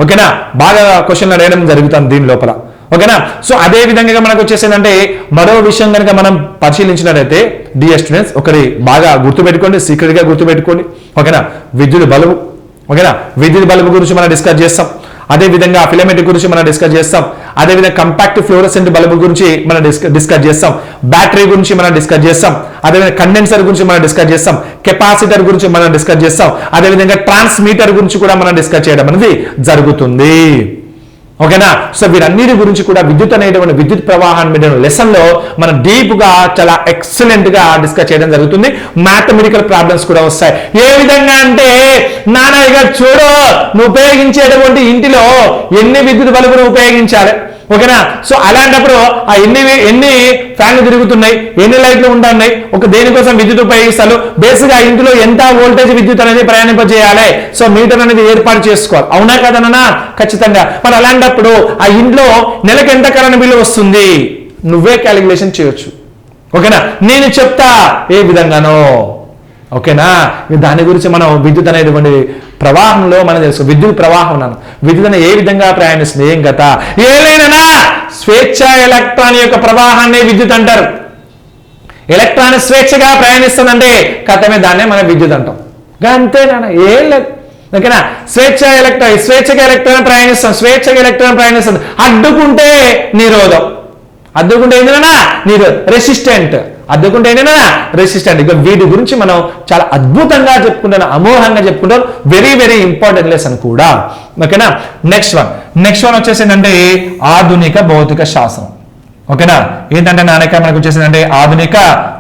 ఓకేనా బాగా క్వశ్చన్లు అడగడం జరుగుతుంది దీని లోపల. ఓకేనా సో అదే విధంగా మనకు వచ్చేసిందంటే మరో విషయం కనుక మనం పరిశీలించినట్లయితే డియర్ స్టూడెంట్స్ ఒకటి బాగా గుర్తుపెట్టుకోండి, సీక్రెట్ గా గుర్తుపెట్టుకోండి. ఓకేనా విద్యుత్ బల్బు. ఓకేనా విద్యుత్ బల్బు గురించి మనం డిస్కస్ చేస్తాం. అదే విధంగా ఫిలమెంట్ గురించి మనం డిస్కస్ చేస్తాం. అదేవిధంగా కంపాక్ట్ ఫ్లోరోసెంట్ బల్బు గురించి మనం డిస్కస్ చేస్తాం. బ్యాటరీ గురించి మనం డిస్కస్ చేస్తాం. అదేవిధంగా కండెన్సర్ గురించి మనం డిస్కస్ చేస్తాం. కెపాసిటర్ గురించి మనం డిస్కస్ చేస్తాం. అదేవిధంగా ట్రాన్స్మీటర్ గురించి కూడా మనం డిస్కస్ చేయడం అనేది జరుగుతుంది. ఓకేనా సో వీరన్నిటి గురించి కూడా విద్యుత్ అనేటువంటి విద్యుత్ ప్రవాహాన్ని మీద లెసన్ లో మనం డీప్ గా చాలా ఎక్సలెంట్ గా డిస్కస్ చేయడం జరుగుతుంది. మ్యాథమెటికల్ ప్రాబ్లమ్స్ కూడా వస్తాయి. ఏ విధంగా అంటే నాన్న ఇక చూడు నువ్వు ఉపయోగించేటువంటి ఇంటిలో ఎన్ని విద్యుత్ బల్బులు ఉపయోగించాలి, ఓకేనా. సో అలాంటప్పుడు ఆ ఎన్ని ఫ్యాన్లు తిరుగుతున్నాయి, ఎన్ని లైట్లు ఉంటున్నాయి, ఒక దేనికోసం విద్యుత్ ఉపయోగిస్తారు, బేసిక్ గా ఇంట్లో ఎంత వోల్టేజ్ విద్యుత్ అనేది ప్రయాణింపజేయాలి, సో మీటర్ అనేది ఏర్పాటు చేసుకోవాలి. అవునా కదనా? ఖచ్చితంగా. మరి అలాంటప్పుడు ఆ ఇంట్లో నెలకు ఎంత కరెంట్ బిల్లు వస్తుంది నువ్వే క్యాలిక్యులేషన్ చేయొచ్చు. ఓకేనా. నేను చెప్తా ఏ విధంగానో. ఓకేనా. దాని గురించి మనం విద్యుత్ అనేటువంటి ప్రవాహంలో మనం తెలుసు. విద్యుత్ ప్రవాహం అన్నాను, విద్యుత్ అనేది ఏ విధంగా ప్రయాణిస్తుంది, ఏం కథ ఏలైనా స్వేచ్ఛ ఎలక్ట్రాన్ యొక్క ప్రవాహాన్ని విద్యుత్ అంటారు. ఎలక్ట్రాన్ స్వేచ్ఛగా ప్రయాణిస్తుందంటే కథమే, దాన్నే మనం విద్యుత్ అంటాం. అంతేనా? ఏం లేదు. ఓకేనా. స్వేచ్ఛగా ఎలక్ట్రాన్ ప్రయాణిస్తుంది, అడ్డుకుంటే నిరోధం, అడ్డుకుంటే ఏంటన్నా రెసిస్టెంట్, అడ్డుకుంటే ఏంటన్నా రెసిస్టెంట్. ఇక వీటి గురించి మనం చాలా అద్భుతంగా చెప్పుకుంటాను, అమోఘంగా చెప్పుకుంటాం. వెరీ వెరీ ఇంపార్టెంట్ లెసన్ కూడా. ఓకేనా. నెక్స్ట్ వన్ వచ్చేసి ఏంటంటే ఆధునిక భౌతిక శాస్త్రం. ఓకేనా. ఏంటంటే నానక మనకు వచ్చేసి అంటే ఆధునిక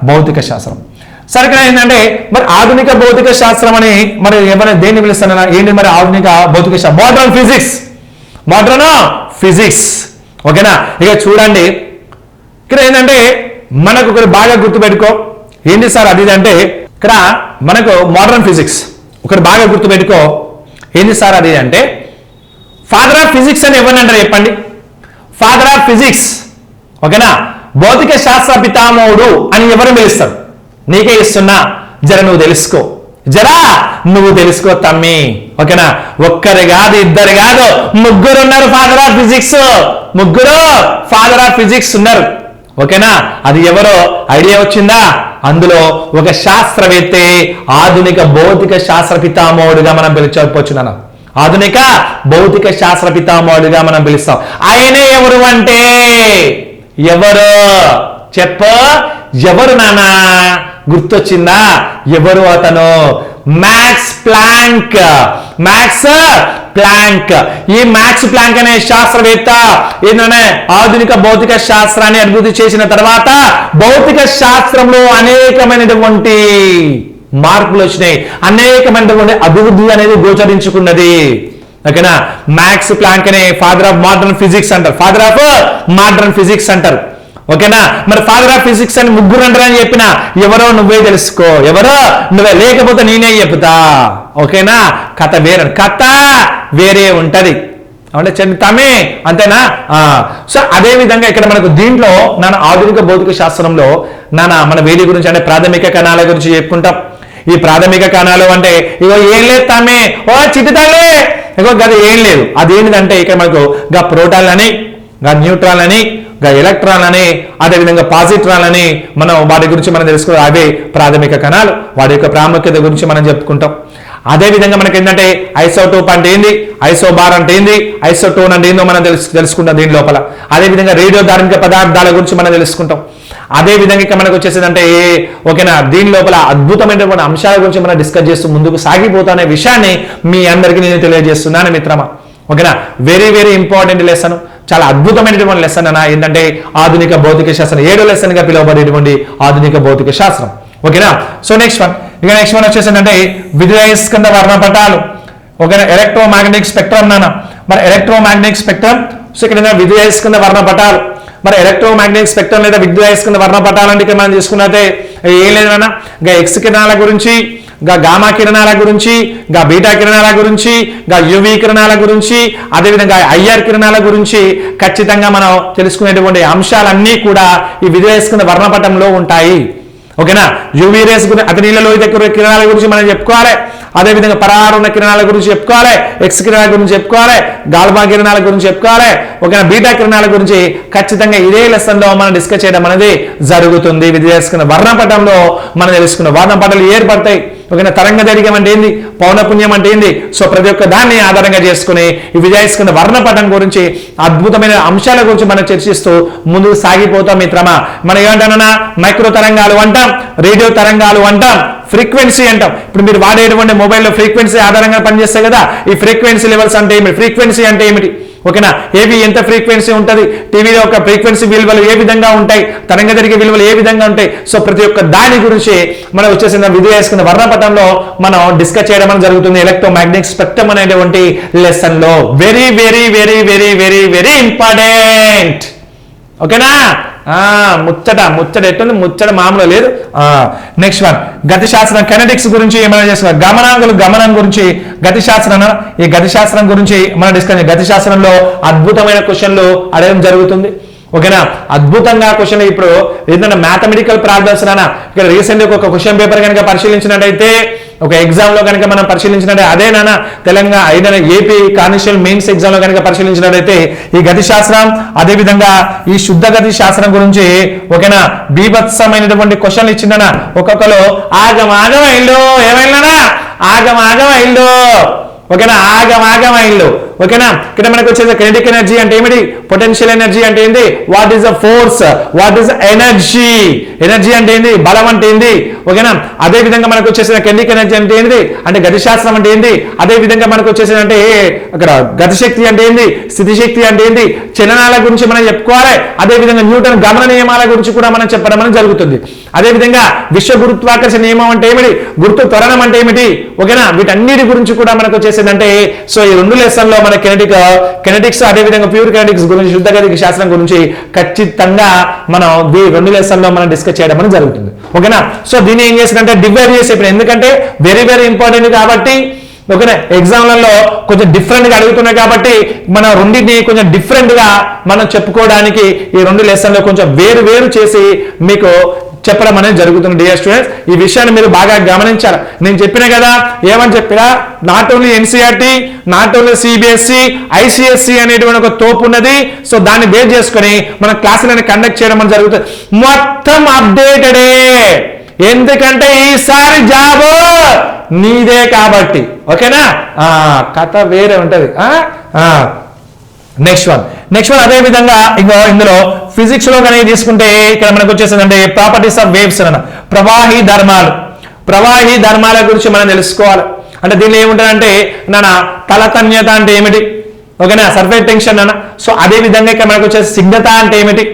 భౌతిక శాస్త్రం. సరిగ్గా ఏంటంటే మరి ఆధునిక భౌతిక శాస్త్రం అని మరి ఏమైనా దేన్ని పిలుస్తానన్నా ఏంటి మరి ఆధునిక భౌతిక శాస్త్రం? Modern physics. ఓకేనా. ఇక చూడండి ఇక్కడ ఏంటంటే మనకు ఒకటి బాగా గుర్తుపెట్టుకో. ఏంటి సార్ అది అంటే ఇక్కడ మనకు మోడర్న్ ఫిజిక్స్ ఒకటి బాగా గుర్తుపెట్టుకో. ఏంటి సార్ అది అంటే ఫాదర్ ఆఫ్ ఫిజిక్స్ అని ఎవరిని అంటారు చెప్పండి? Father of physics. ఓకేనా. భౌతిక శాస్త్ర పితామహుడు అని ఎవరు పిలుస్తారు? నీకే ఇస్తున్నా, నువ్వు తెలుసుకో తమ్మి. ఓకేనా. ఒక్కరు కాదు, ఇద్దరు కాదు, ముగ్గురు ఉన్నారు ఫాదర్ ఆఫ్ ఫిజిక్స్ ఉన్నారు. ఓకేనా. అది ఎవరో ఐడియా వచ్చిందా? అందులో ఒక శాస్త్రవేత్తే ఆధునిక భౌతిక శాస్త్ర పితామహుడుగా మనం పిలిచవచ్చు. ఆధునిక భౌతిక శాస్త్ర పితామహుడుగా మనం పిలుస్తాం. ఆయనే ఎవరు అంటే ఎవరు ఎవరు నానా? గుర్తొచ్చిందా? ఎవరు అతను? Max Planck. ఈ మ్యాక్స్ ప్లాంక్ అనే శాస్త్రవేత్త ఏంటంటే ఆధునిక భౌతిక శాస్త్రాన్ని అభివృద్ధి చేసిన తర్వాత భౌతిక శాస్త్రంలో అనేకమైనటువంటి మార్పులు వచ్చినాయి, అనేకమైనటువంటి అభివృద్ధి అనేది గోచరించుకున్నది. ఓకేనా. మ్యాక్స్ ప్లాంక్ అనే ఫాదర్ ఆఫ్ మోడర్న్ ఫిజిక్స్ అంటారు. ఓకేనా. మరి ఫాదర్ ఆఫ్ ఫిజిక్స్ అని ముగ్గురు అంటారని చెప్పిన ఎవరో నువ్వే తెలుసుకో, లేకపోతే నేనే చెప్తా. ఓకేనా. కథ వేరే ఉంటది అంటే చెందుతామే, అంతేనా? సో అదే విధంగా ఇక్కడ మనకు దీంట్లో ఆధునిక భౌతిక శాస్త్రంలో మన వేడి గురించి అంటే ప్రాథమిక కణాల గురించి చెప్పుకుంటాం. ఈ ప్రాథమిక కణాలు అంటే ఇగో ఏం లేదు తమ్మే, ఓ చిట్టుతాలే, ఇగో గది ఏం లేదు. అదేంటిదంటే ఇక్కడ మనకు గా ప్రోటాన్ అని, గా న్యూట్రాన్ అని, గా ఎలక్ట్రాన్ అని, అదేవిధంగా పాజిట్రాన్ అని మనం వాటి గురించి మనం తెలుసుకోవాలి. అవే ప్రాథమిక కణాలు, వాటి యొక్క ప్రాముఖ్యత గురించి మనం చెప్పుకుంటాం. అదేవిధంగా మనకి ఏంటంటే ఐసోటోప్ అంటే ఏంది, ఐసోబార్ అంటే ఏంది, ఐసోటోన్ అంటే ఏందో మనం తెలుసుకుంటాం దీని లోపల. అదేవిధంగా రేడియో ధార్మిక పదార్థాల గురించి మనం తెలుసుకుంటాం. అదేవిధంగా ఇక మనకు వచ్చేసిందంటే ఓకేనా దీని లోపల అద్భుతమైనటువంటి అంశాల గురించి మనం డిస్కస్ చేస్తూ ముందుకు సాగిపోతానే విషయాన్ని మీ అందరికీ నేను తెలియజేస్తున్నాను మిత్రమా. ఓకేనా. వెరీ వెరీ ఇంపార్టెంట్ లెసన్, చాలా అద్భుతమైనటువంటి లెసన్ అన్న ఏంటంటే ఆధునిక భౌతిక శాస్త్రం 7వ లెసన్ గా పిలువబడేటువంటి ఆధునిక భౌతిక శాస్త్రం. ఓకేనా. సో నెక్స్ట్ వన్ వచ్చేసిందంటే విద్యుదయస్కంద వర్ణపటాలు. ఓకేనా. ఎలక్ట్రోమాగ్నెటిక్ స్పెక్ట్రమ్ నాన్న. మరి ఎలక్ట్రోమాగ్నెటిక్ స్పెక్ట్రమ్, సో ఇక్కడ విద్యుదయస్కంద వర్ణపటాలు. మరి ఎలక్ట్రోమాగ్నెటిక్ స్పెక్ట్రమ్ లేదా విద్యుదయస్కంద వర్ణపటాలు అంటే ఇక్కడ మనం తీసుకున్నట్టే ఏం లేదన్నా గా ఎక్స్ కిరణాల గురించి, గా గామా కిరణాల గురించి, గా బీటా కిరణాల గురించి, గా యువి కిరణాల గురించి, అదేవిధంగా ఐఆర్ కిరణాల గురించి ఖచ్చితంగా మనం తెలుసుకునేటువంటి అంశాలన్నీ కూడా ఈ విద్యుదయస్కంద వర్ణపటంలో ఉంటాయి. ఓకేనా. యూవీ రేస్ గురించి, అతి నీళ్ళలో కిరణాల గురించి మనం చెప్పుకోవాలి. అదేవిధంగా పరారుణ కిరణాల గురించి చెప్పుకోవాలి, ఎక్స్ కిరణాల గురించి చెప్పుకోవాలి, గాల్బా కిరణాల గురించి చెప్పుకోవాలి. ఓకేనా. బీటా కిరణాల గురించి ఖచ్చితంగా ఇదే లెసన్ లో మనం డిస్కస్ చేయడం అనేది జరుగుతుంది. విద్యుదయస్కంద వర్ణపటంలో మనం తెలుసుకున్న వర్ణపటాలు ఏర్పడతాయి. ఓకేనా. తరంగ దైర్ఘ్యం అంటే ఏంది, పౌనపుణ్యం అంటే ఏంది, సో ప్రతి ఒక్క దాన్ని ఆధారంగా చేసుకుని ఈ విద్యుదయస్కంద వర్ణపటం గురించి అద్భుతమైన అంశాల గురించి మనం చర్చిస్తూ ముందుకు సాగిపోతాం మిత్రమా. మనం ఏమంటామన్నా మైక్రో తరంగాలు అంటాం, రేడియో తరంగాలు అంటాం, ఫ్రీక్వెన్సీ అంటాం. ఇప్పుడు మీరు వాడేటువంటి మొబైల్లో ఫ్రీక్వెన్సీ ఆధారంగా పనిచేస్తాయి కదా. ఈ ఫ్రీక్వెన్సీ లెవెల్స్ అంటే ఏమిటి, ఫ్రీక్వెన్సీ అంటే ఏమిటి, ఓకేనా. ఏవి ఎంత ఫ్రీక్వెన్సీ ఉంటుంది, టీవీలో ఒక ఫ్రీక్వెన్సీ విలువలు ఏ విధంగా ఉంటాయి, తరంగదైర్ఘ్య విలువలు ఏ విధంగా ఉంటాయి. సో ప్రతి ఒక్క దాని గురించి మనం వచ్చేసిన విధేయస్కున్న వర్ణపథంలో మనం డిస్కస్ చేయడం జరుగుతుంది ఎలక్ట్రోమాగ్నెటిక్ స్పెక్ట్రమ్ అనేటువంటి లెసన్ లో. Very very very very very very important, ఓకేనా. ముచ్చట ఎట్టుంది, ముచ్చట మామూలు లేదు. నెక్స్ట్ వన్, గతి శాస్త్రం కెనెటిక్స్ గురించి ఏమైనా చేస్తున్నారు, గమనం గురించి గతి శాస్త్రం. ఈ గతి శాస్త్రం గురించి మనం డిస్కస్, గతి శాస్త్రంలో అద్భుతమైన క్వశ్చన్లు అడగడం జరుగుతుంది, ఓకేనా. అద్భుతంగా క్వశ్చన్. ఇప్పుడు ఏదైనా మ్యాథమెటికల్ ప్రాబ్లమ్స్ ఇక్కడ రీసెంట్ ఒక క్వశ్చన్ పేపర్ కనుక పరిశీలించినట్టయితే, ఒక ఎగ్జామ్ లో కనుక మనం పరిశీలించినట్టు అదేనా Telangana AP constable mains exam లో కనుక పరిశీలించినట్టయితే ఈ గతి శాస్త్రం, అదే విధంగా ఈ శుద్ధ గతి శాస్త్రం గురించి, ఓకేనా, బీభత్సమైనటువంటి క్వశ్చన్లు ఇచ్చిందనా. ఒక్కొక్కరు ఆగమాగమైళ్ళు, ఏమైనా ఆగమాగమైళ్ళు, ఓకేనా, ఆగమాగమైళ్ళు, ఓకేనా. ఇక్కడ మనకు వచ్చేది కినెటిక్ ఎనర్జీ అంటే ఏమిటి, పొటెన్షియల్ ఎనర్జీ అంటే ఏంది, what is the force, what is energy, energy అంటే ఏంది, బలం అంటే ఏంది, ఓకేనా. అదే విధంగా మనకు వచ్చేసిన కినెటిక్ ఎనర్జీ అంటే ఏంది, అంటే గతి శాస్త్రం అంటే ఏంది. అదే విధంగా మనకు వచ్చేసిన అంటే అక్కడ గతిశక్తి అంటే ఏంది, స్థితి శక్తి అంటే ఏంది, చలనాల గురించి మనం చెప్పుకోవాలి. అదే విధంగా న్యూటన్ గమన నియమాల గురించి కూడా మనం చెప్పడం అనేది జరుగుతుంది. అదే విధంగా విశ్వ గురుత్వాకర్షణ నియమం అంటే ఏమిటి, గుర్తు త్వరణం అంటే ఏమిటి, ఓకేనా. వీటన్నిటి గురించి కూడా మనకు వచ్చేసిందంటే సో ఈ రెండు లెసన్ లో మన కెనెటిక్స్ అదే విధంగా ప్యూర్ కెనెటిక్స్ గురించి, శుద్ధ గతి శాస్త్రం గురించి ఖచ్చితంగా మనం ఈ రెండు లెసన్ లో మనం డిస్కస్ చేయడం అనేది జరుగుతుంది, ఓకేనా. సో దీన్ని ఏం చేసినంటే డివైడ్ చేసి, ఎందుకంటే వెరీ వెరీ ఇంపార్టెంట్ కాబట్టి, ఓకేనా. ఎగ్జామ్లలో కొంచెం డిఫరెంట్ గా అడుగుతున్నాయి కాబట్టి మనం రెండింటిని కొంచెం డిఫరెంట్ గా మనం చెప్పుకోవడానికి ఈ రెండు లెసన్లో కొంచెం వేరు చేసి మీకు చెప్పడం అనేది జరుగుతుంది. డియర్ స్టూడెంట్స్, ఈ విషయాన్ని మీరు బాగా గమనించాలి. నేను చెప్పినా కదా, ఏమని చెప్పినా, not only NCERT, not only CBSE, ICSC అనేటువంటి ఒక తోపు ఉన్నది. సో దాన్ని బేస్ చేసుకొని మన క్లాసులను కండక్ట్ చేయడం అనేది జరుగుతుంది. మొత్తం అప్డేటెడే, ఎందుకంటే ఈసారి జాబ్ నీదే కాబట్టి, ఓకేనా. కథ వేరే ఉంటది. నెక్స్ట్ వన్ అదే విధంగా ఇందులో ఫిజిక్స్ లో కనుక తీసుకుంటే ఇక్కడ మనకు వచ్చేసిందంటే ప్రాపర్టీస్ ఆఫ్ వేవ్స్ అన్న ప్రవాహీ ధర్మాల గురించి మనం తెలుసుకోవాలి. అంటే దీనిలో ఏముంటుందంటే తలతన్యత అంటే ఏమిటి, ఓకేనా, సర్ఫేస్ టెన్షన్ అన్న. సో అదే విధంగా ఇక్కడ మనకు వచ్చేసి సిగ్నత అంటే ఏమిటి,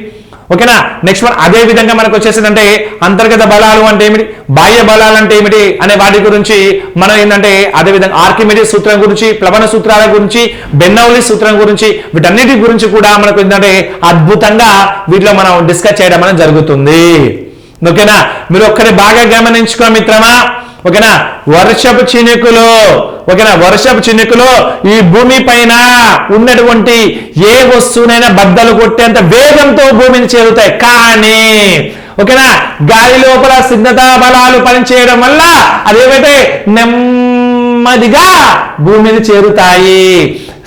ఓకేనా. నెక్స్ట్ వన్ అదే విధంగా మనకు వచ్చేసిందంటే అంతర్గత బలాలు అంటే ఏమిటి, బాహ్య బలాలు అంటే ఏమిటి అనే వాటి గురించి మనం ఏంటంటే అదే విధంగా ఆర్కిమిడీస్ సూత్రం గురించి, ప్లవన సూత్రాల గురించి, బెర్నౌలీ సూత్రం గురించి, వీటన్నిటి గురించి కూడా మనకు ఏంటంటే అద్భుతంగా వీటిలో మనం డిస్కస్ చేయడం అనేది జరుగుతుంది, ఓకేనా. మీరు ఒక్కరి బాగా గమనించుకో మిత్రమా, ఓకేనా. వర్షపు చినుకులు ఈ భూమి పైన ఉన్నటువంటి ఏ వస్తువునైనా బద్దలు కొట్టేంత వేగంతో భూమిని చేరుతాయి. కానీ ఓకేనా, గాలి లోపల సిద్ధతా బలాలు పనిచేయడం వల్ల అదేమైతే నెమ్మదిగా భూమిని చేరుతాయి.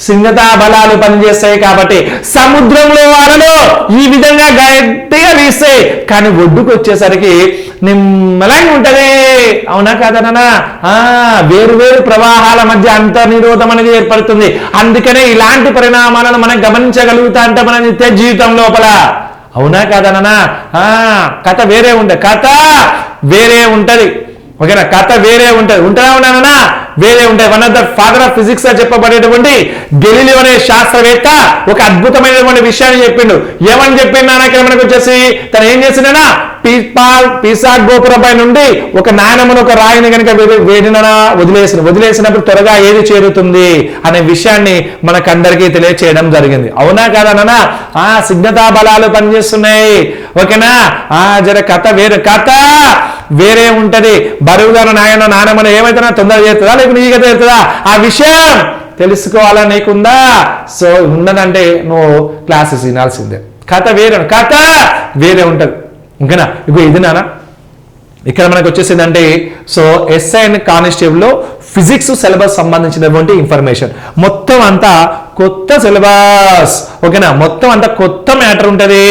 సిద్ధతా బలాలు పనిచేస్తాయి కాబట్టి సముద్రంలో అలలు ఈ విధంగా గట్టిగా వీస్తాయి, కానీ ఒడ్డుకు వచ్చేసరికి నిమ్మలంగా ఉంటది. అవునా కాదనా? వేరు ప్రవాహాల మధ్య అంతర్నిరోధం అనేది ఏర్పడుతుంది. అందుకనే ఇలాంటి పరిణామాలను మనం గమనించగలుగుతా అంటే మన నిత్య జీవితం లోపల. అవునా కాదనా? కథ వేరే ఉంటది, ఓకేనా. కథ వేరే ఉంటది, ఉంటానా వేరే ఉంటాయి. One of the father of physics గా చెప్పబడేటువంటి గెలీలియో అనే శాస్త్రవేత్త ఒక అద్భుతమైనటువంటి విషయాన్ని చెప్పిండు. ఏమని చెప్పిండు ఇక్కడ మనకు వచ్చేసి తను ఏం చేసిండనా, పీసా గోపురంపై నుండి ఒక నాణెమును ఒక రాయిని కనుక వదిలేసినప్పుడు త్వరగా ఏది చేరుతుంది అనే విషయాన్ని మనకందరికీ తెలియచేయడం జరిగింది. అవునా కాదనా? సిగ్నతా బలాలు పనిచేస్తున్నాయి, ఓకేనా. కథ వేరే ఉంటది. బరువుగా నాణెమని ఏమైతే తొందరగా చేరుతుందా లేకపోతే నీకైతే చేరుతుందా ఆ విషయం తెలుసుకోవాలని నీకుందా? సో ఉన్నదంటే నువ్వు క్లాసెస్ వినాల్సిందే. కథ వేరే ఉంటది, ఓకేనా. ఇప్పుడు ఇది నానా ఇక్కడ మనకు వచ్చేసిందంటే సో ఎస్ఐ అండ్ కానిస్టేబుల్ లో ఫిజిక్స్ సిలబస్ సంబంధించినటువంటి ఇన్ఫర్మేషన్ మొత్తం అంతా కొత్త సిలబస్, ఓకేనా. మొత్తం అంతా కొత్త మ్యాటర్ ఉంటది.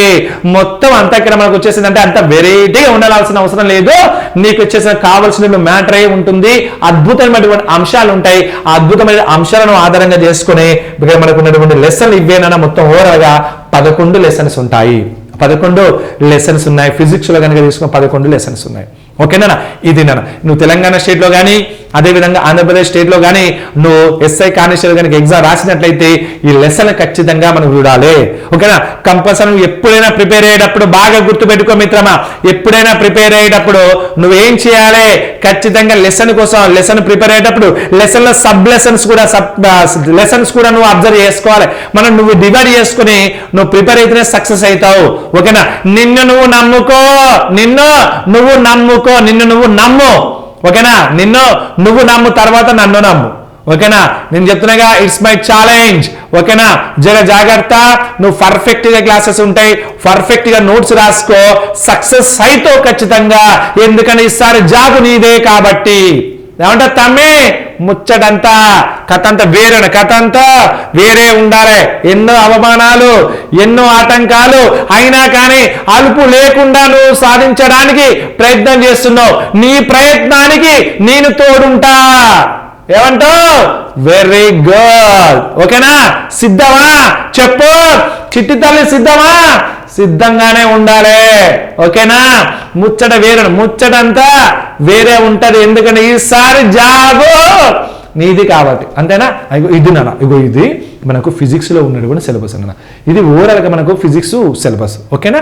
మొత్తం అంతా ఇక్కడ మనకు వచ్చేసిందంటే అంత వెరైటీగా ఉండాల్సిన అవసరం లేదు. నీకు వచ్చేసిన కావాల్సిన మ్యాటర్ అయి ఉంటుంది. అద్భుతమైనటువంటి అంశాలు ఉంటాయి. ఆ అద్భుతమైన అంశాలను ఆధారంగా చేసుకుని ఇక్కడ మనకు ఉన్నటువంటి లెసన్లు ఇవేనన్నా మొత్తం ఓవరాల్ గా 11 లెసన్స్ ఉంటాయి. 11 లెసన్స్ ఉన్నాయి. ఫిజిక్స్ లో కనుక తీసుకున్న 11 లెసన్స్ ఉన్నాయి. ఓకేనా? ఇది నువ్వు తెలంగాణ స్టేట్లో కానీ అదేవిధంగా ఆంధ్రప్రదేశ్ స్టేట్లో కానీ నువ్వు ఎస్ఐ కానిస్టేబుల్ కనుక ఎగ్జామ్ రాసినట్లయితే ఈ లెసన్ ఖచ్చితంగా మనం చూడాలి. ఓకేనా? కంపల్సరీ నువ్వు ఎప్పుడైనా ప్రిపేర్ అయ్యేటప్పుడు బాగా గుర్తుపెట్టుకో మిత్రమా, ఎప్పుడైనా ప్రిపేర్ అయ్యేటప్పుడు నువ్వేం చేయాలి, ఖచ్చితంగా లెసన్ కోసం లెసన్ ప్రిపేర్ అయ్యేటప్పుడు లెసన్లో సబ్ లెసన్స్ కూడా నువ్వు అబ్జర్వ్ చేసుకోవాలి. నువ్వు డివైడ్ చేసుకుని నువ్వు ప్రిపేర్ అయితేనే సక్సెస్ అవుతావు. ఓకేనా? నిన్ను నువ్వు నమ్ముకో, నిన్ను నువ్వు నమ్ము. ఓకేనా? నిన్ను నువ్వు నమ్ము, తర్వాత నన్ను నమ్ము. ఓకేనా? నేను చెప్తున్నాగా, ఇట్స్ మై ఛాలెంజ్. ఓకేనా? జాగ్రత్త, నువ్వు పర్ఫెక్ట్ గా క్లాసెస్ ఉంటాయి, పర్ఫెక్ట్ గా నోట్స్ రాసుకో, సక్సెస్ అవుతావు ఖచ్చితంగా. ఎందుకంటే ఈసారి జాబు నీదే కాబట్టి. ఏమంటా తమ్మి, ముచ్చటంతా కథ అంతా వేరే ఉండాలి. ఎన్నో అవమానాలు, ఎన్నో ఆటంకాలు అయినా కానీ అలుపు లేకుండా నువ్వు సాధించడానికి ప్రయత్నం చేస్తున్నావు. నీ ప్రయత్నానికి నేను తోడుంటా. ఏమంటావు? Very good. ఓకేనా? సిద్ధమా? చెప్పు చిట్టి తల్లి, సిద్ధమా? సిద్ధంగానే ఉండాలి. ఓకేనా? ముచ్చటంతా వేరే ఉంటది. ఎందుకంటే ఈసారి జాబు నీది కాబట్టి. అంతేనా? ఇది మనకు ఫిజిక్స్ లో ఉన్నటువంటి సిలబస్ అన్న. ఇది ఓవరాల్ గా మనకు ఫిజిక్స్ సిలబస్. ఓకేనా?